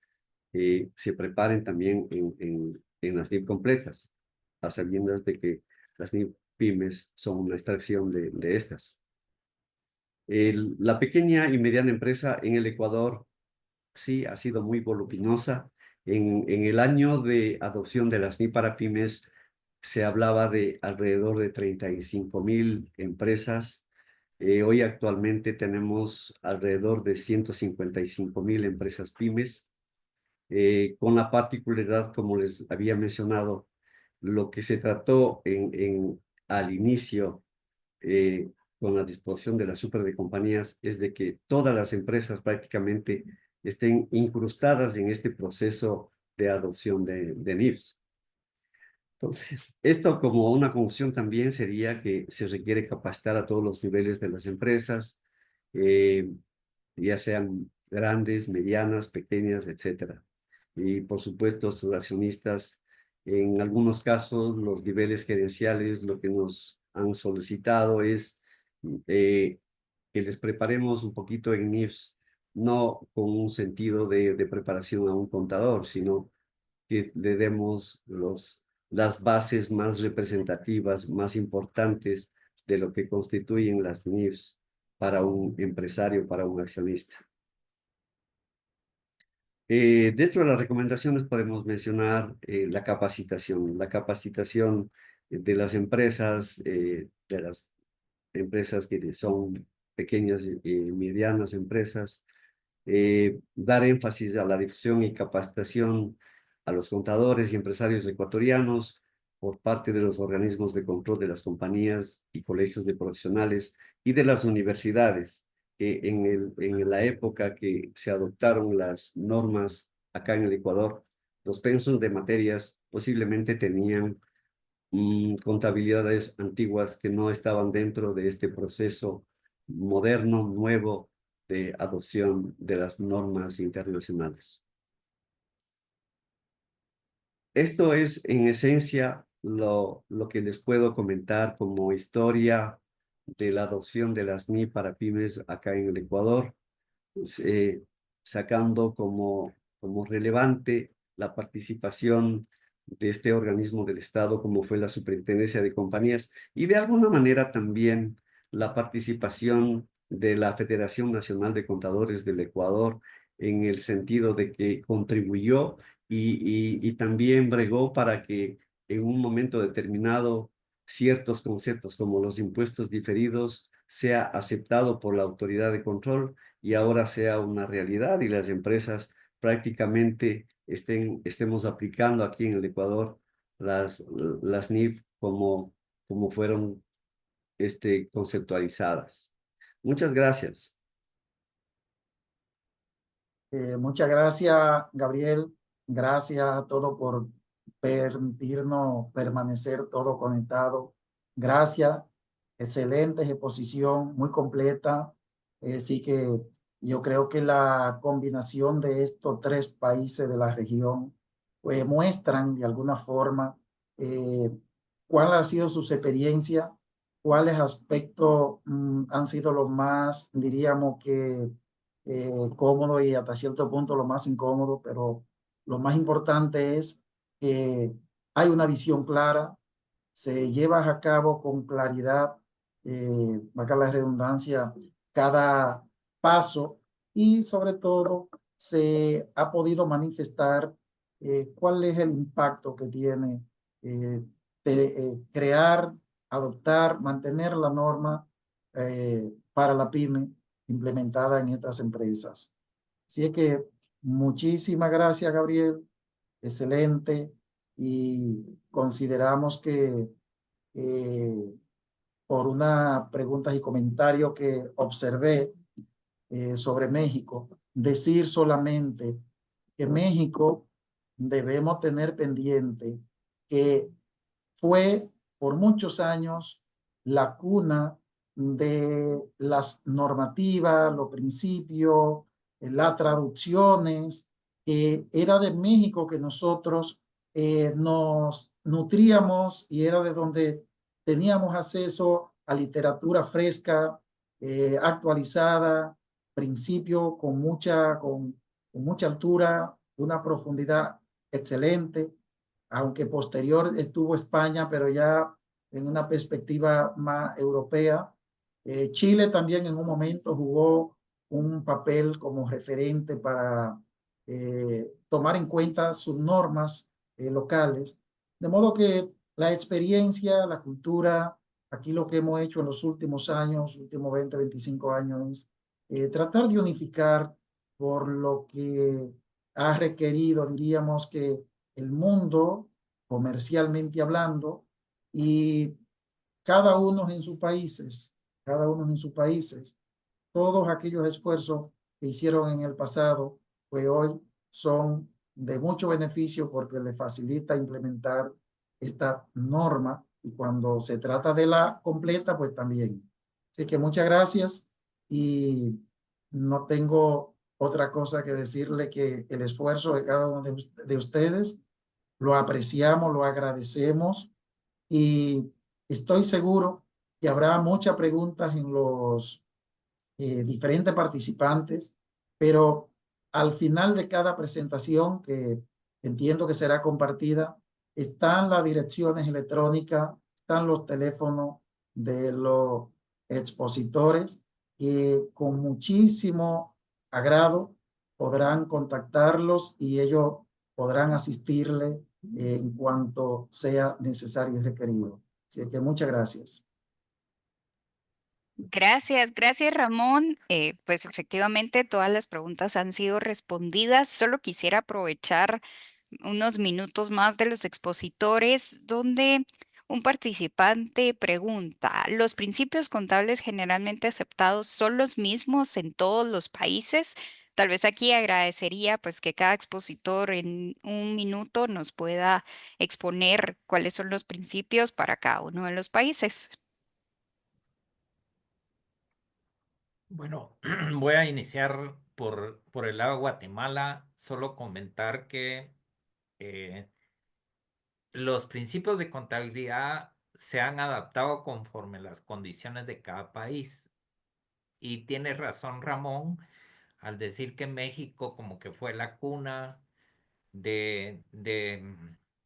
se preparen también en las NIF completas, a sabiendas de que las NIF pymes son una extracción de estas. La pequeña y mediana empresa en el Ecuador sí ha sido muy voluminosa. En el año de adopción de las NIF para pymes se hablaba de alrededor de 35,000 empresas. Hoy actualmente tenemos alrededor de 155,000 empresas pymes, con la particularidad, como les había mencionado, lo que se trató al inicio con la disposición de la super de compañías es de que todas las empresas prácticamente estén incrustadas en este proceso de adopción de NIFs. Entonces, esto como una conclusión también sería que se requiere capacitar a todos los niveles de las empresas, ya sean grandes, medianas, pequeñas, etcétera. Y por supuesto, sus accionistas, en algunos casos, los niveles gerenciales, lo que nos han solicitado es que les preparemos un poquito en NIFs, no con un sentido de preparación a un contador, sino que le demos las bases más representativas, más importantes de lo que constituyen las NIFs para un empresario, para un accionista. Dentro de las recomendaciones podemos mencionar la capacitación de las empresas que son pequeñas y medianas empresas, dar énfasis a la difusión y capacitación a los contadores y empresarios ecuatorianos por parte de los organismos de control de las compañías y colegios de profesionales y de las universidades, que en la época que se adoptaron las normas acá en el Ecuador, los pensos de materias posiblemente tenían contabilidades antiguas que no estaban dentro de este proceso moderno, nuevo de adopción de las normas internacionales. Esto es en esencia lo que les puedo comentar como historia de la adopción de las NIF para pymes acá en el Ecuador, eh, sacando como relevante la participación de este organismo del Estado como fue la Superintendencia de Compañías y de alguna manera también la participación de la Federación Nacional de Contadores del Ecuador en el sentido de que contribuyó y también bregó para que en un momento determinado ciertos conceptos como los impuestos diferidos sea aceptado por la autoridad de control y ahora sea una realidad y las empresas prácticamente estemos aplicando aquí en el Ecuador las NIF como fueron conceptualizadas. Muchas gracias. Muchas gracias, Gabriel. Gracias a todos por permitirnos permanecer todo conectado. Gracias. Excelente exposición, muy completa. Sí que yo creo que la combinación de estos tres países de la región pues, muestran de alguna forma cuál ha sido sus experiencias, cuáles aspectos han sido los más, diríamos que cómodo y hasta cierto punto lo más incómodo, pero lo más importante es que hay una visión clara, se lleva a cabo con claridad, valga la redundancia, cada paso y sobre todo se ha podido manifestar cuál es el impacto que tiene crear, adoptar, mantener la norma para la pyme implementada en estas empresas. Así es que muchísimas gracias, Gabriel. Excelente. Y consideramos que por una pregunta y comentario que observé sobre México, decir solamente que México debemos tener pendiente que fue por muchos años la cuna de las normativas, los principios, las traducciones, que era de México que nosotros nos nutríamos y era de donde teníamos acceso a literatura fresca, actualizada, principio con mucha altura, una profundidad excelente, aunque posterior estuvo España, pero ya en una perspectiva más europea. Chile también en un momento jugó un papel como referente para tomar en cuenta sus normas locales. De modo que la experiencia, la cultura, aquí lo que hemos hecho en los últimos años, últimos 20, 25 años, es tratar de unificar por lo que ha requerido, diríamos que el mundo, comercialmente hablando, y cada uno en sus países, cada uno en sus países, todos aquellos esfuerzos que hicieron en el pasado, pues hoy son de mucho beneficio porque le facilita implementar esta norma y cuando se trata de la completa, pues también. Así que muchas gracias y no tengo otra cosa que decirle que el esfuerzo de cada uno de ustedes lo apreciamos, lo agradecemos y estoy seguro que habrá muchas preguntas en los diferentes participantes, pero al final de cada presentación, que entiendo que será compartida, están las direcciones electrónicas, están los teléfonos de los expositores que con muchísimo agrado podrán contactarlos y ellos podrán asistirle en cuanto sea necesario y requerido. Así que muchas gracias. Gracias, gracias Ramón. Pues efectivamente todas las preguntas han sido respondidas. Solo quisiera aprovechar unos minutos más de los expositores donde Un participante pregunta, ¿los principios contables generalmente aceptados son los mismos en todos los países? Tal vez aquí agradecería pues que cada expositor en un minuto nos pueda exponer cuáles son los principios para cada uno de los países. Bueno, voy a iniciar por el lado de Guatemala. Solo comentar que eh, los principios de contabilidad se han adaptado conforme las condiciones de cada país. Y tiene razón Ramón al decir que México como que fue la cuna de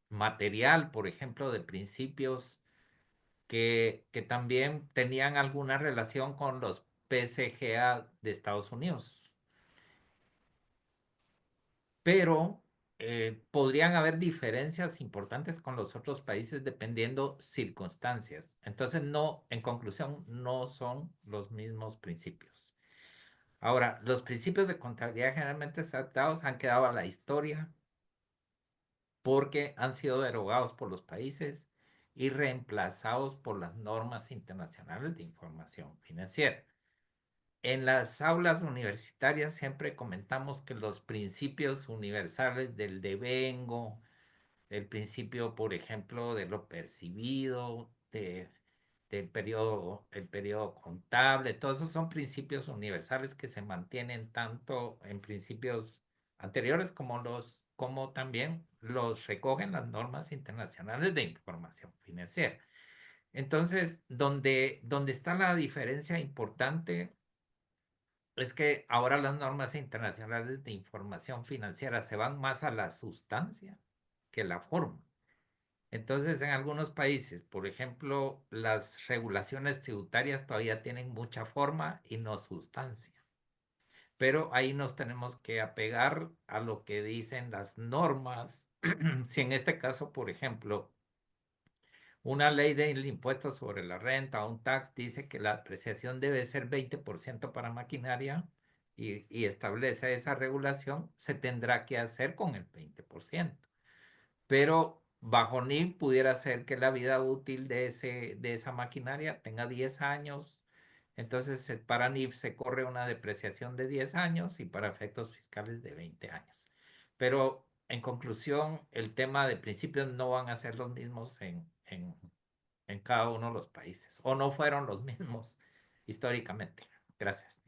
material, por ejemplo, de principios que también tenían alguna relación con los PCGA de Estados Unidos. Pero podrían haber diferencias importantes con los otros países dependiendo circunstancias. Entonces, no, en conclusión, no son los mismos principios. Ahora, los principios de contabilidad generalmente aceptados han quedado a la historia porque han sido derogados por los países y reemplazados por las normas internacionales de información financiera. En las aulas universitarias siempre comentamos que los principios universales del devengo, el principio, por ejemplo, de lo percibido, el periodo contable, todos esos son principios universales que se mantienen tanto en principios anteriores como también los recogen las normas internacionales de información financiera. Entonces, donde está la diferencia importante es que ahora las normas internacionales de información financiera se van más a la sustancia que la forma. Entonces, en algunos países, por ejemplo, las regulaciones tributarias todavía tienen mucha forma y no sustancia. Pero ahí nos tenemos que apegar a lo que dicen las normas. Si en este caso, por ejemplo, una ley del impuesto sobre la renta o un tax dice que la apreciación debe ser 20% para maquinaria y establece esa regulación, se tendrá que hacer con el 20%. Pero bajo NIF pudiera ser que la vida útil de esa maquinaria tenga 10 años. Entonces, para NIF se corre una depreciación de 10 años y para efectos fiscales de 20 años. Pero en conclusión, el tema de principios no van a ser los mismos en cada uno de los países, o no fueron los mismos históricamente. Gracias.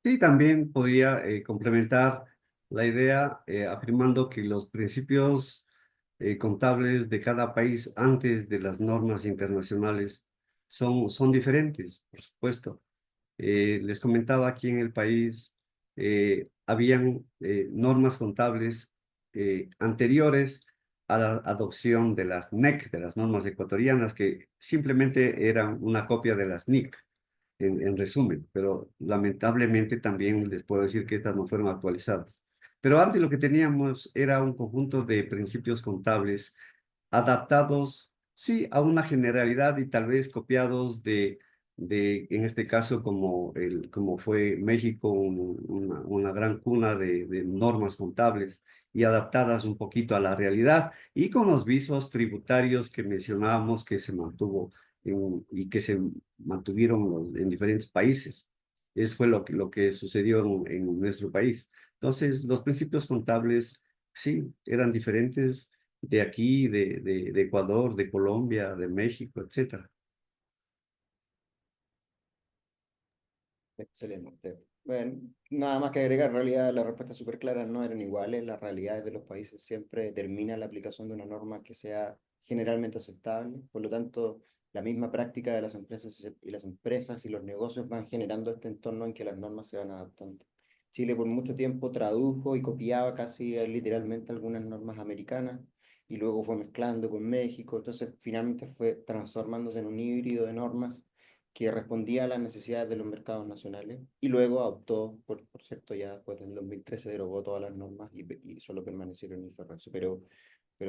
Sí, también podía complementar la idea afirmando que los principios contables de cada país antes de las normas internacionales son diferentes, por supuesto. Les comentaba aquí en el país, habían normas contables anteriores a la adopción de las NEC, de las normas ecuatorianas, que simplemente eran una copia de las NIC en resumen, pero lamentablemente también les puedo decir que estas no fueron actualizadas. Pero antes lo que teníamos era un conjunto de principios contables adaptados, sí, a una generalidad y tal vez copiados en este caso, como fue México, una gran cuna de normas contables y adaptadas un poquito a la realidad y con los visos tributarios que mencionábamos que se mantuvo y que se mantuvieron en diferentes países. Eso fue lo que sucedió en nuestro país. Entonces, los principios contables, sí, eran diferentes de aquí, de Ecuador, de Colombia, de México, etcétera. Excelente. Bueno, nada más que agregar, en realidad la respuesta es súper clara, no eran iguales, las realidades de los países siempre determinan la aplicación de una norma que sea generalmente aceptable, por lo tanto, la misma práctica de las empresas y los negocios van generando este entorno en que las normas se van adaptando. Chile por mucho tiempo tradujo y copiaba casi literalmente algunas normas americanas y luego fue mezclando con México, entonces finalmente fue transformándose en un híbrido de normas que respondía a las necesidades de los mercados nacionales y luego adoptó, por cierto, ya después del 2013 derogó todas las normas y solo permanecieron en Ferraz. Pero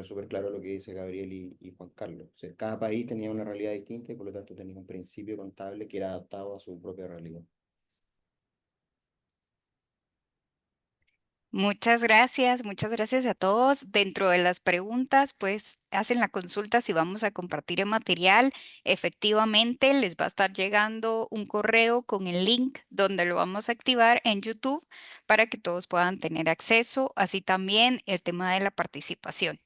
súper claro lo que dice Gabriel y Juan Carlos. O sea, cada país tenía una realidad distinta y por lo tanto tenía un principio contable que era adaptado a su propia realidad. Muchas gracias a todos. Dentro de las preguntas, pues hacen la consulta si vamos a compartir el material. Efectivamente, les va a estar llegando un correo con el link donde lo vamos a activar en YouTube para que todos puedan tener acceso, así también el tema de la participación.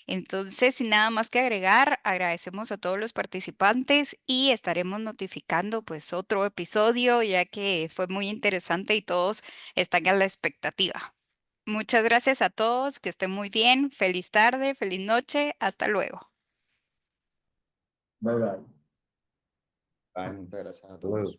Entonces, sin nada más que agregar, agradecemos a todos los participantes y estaremos notificando pues otro episodio, ya que fue muy interesante y todos están a la expectativa. Muchas gracias a todos, que estén muy bien. Feliz tarde, feliz noche, hasta luego. Bye bye. Muchas gracias a Luego. todos.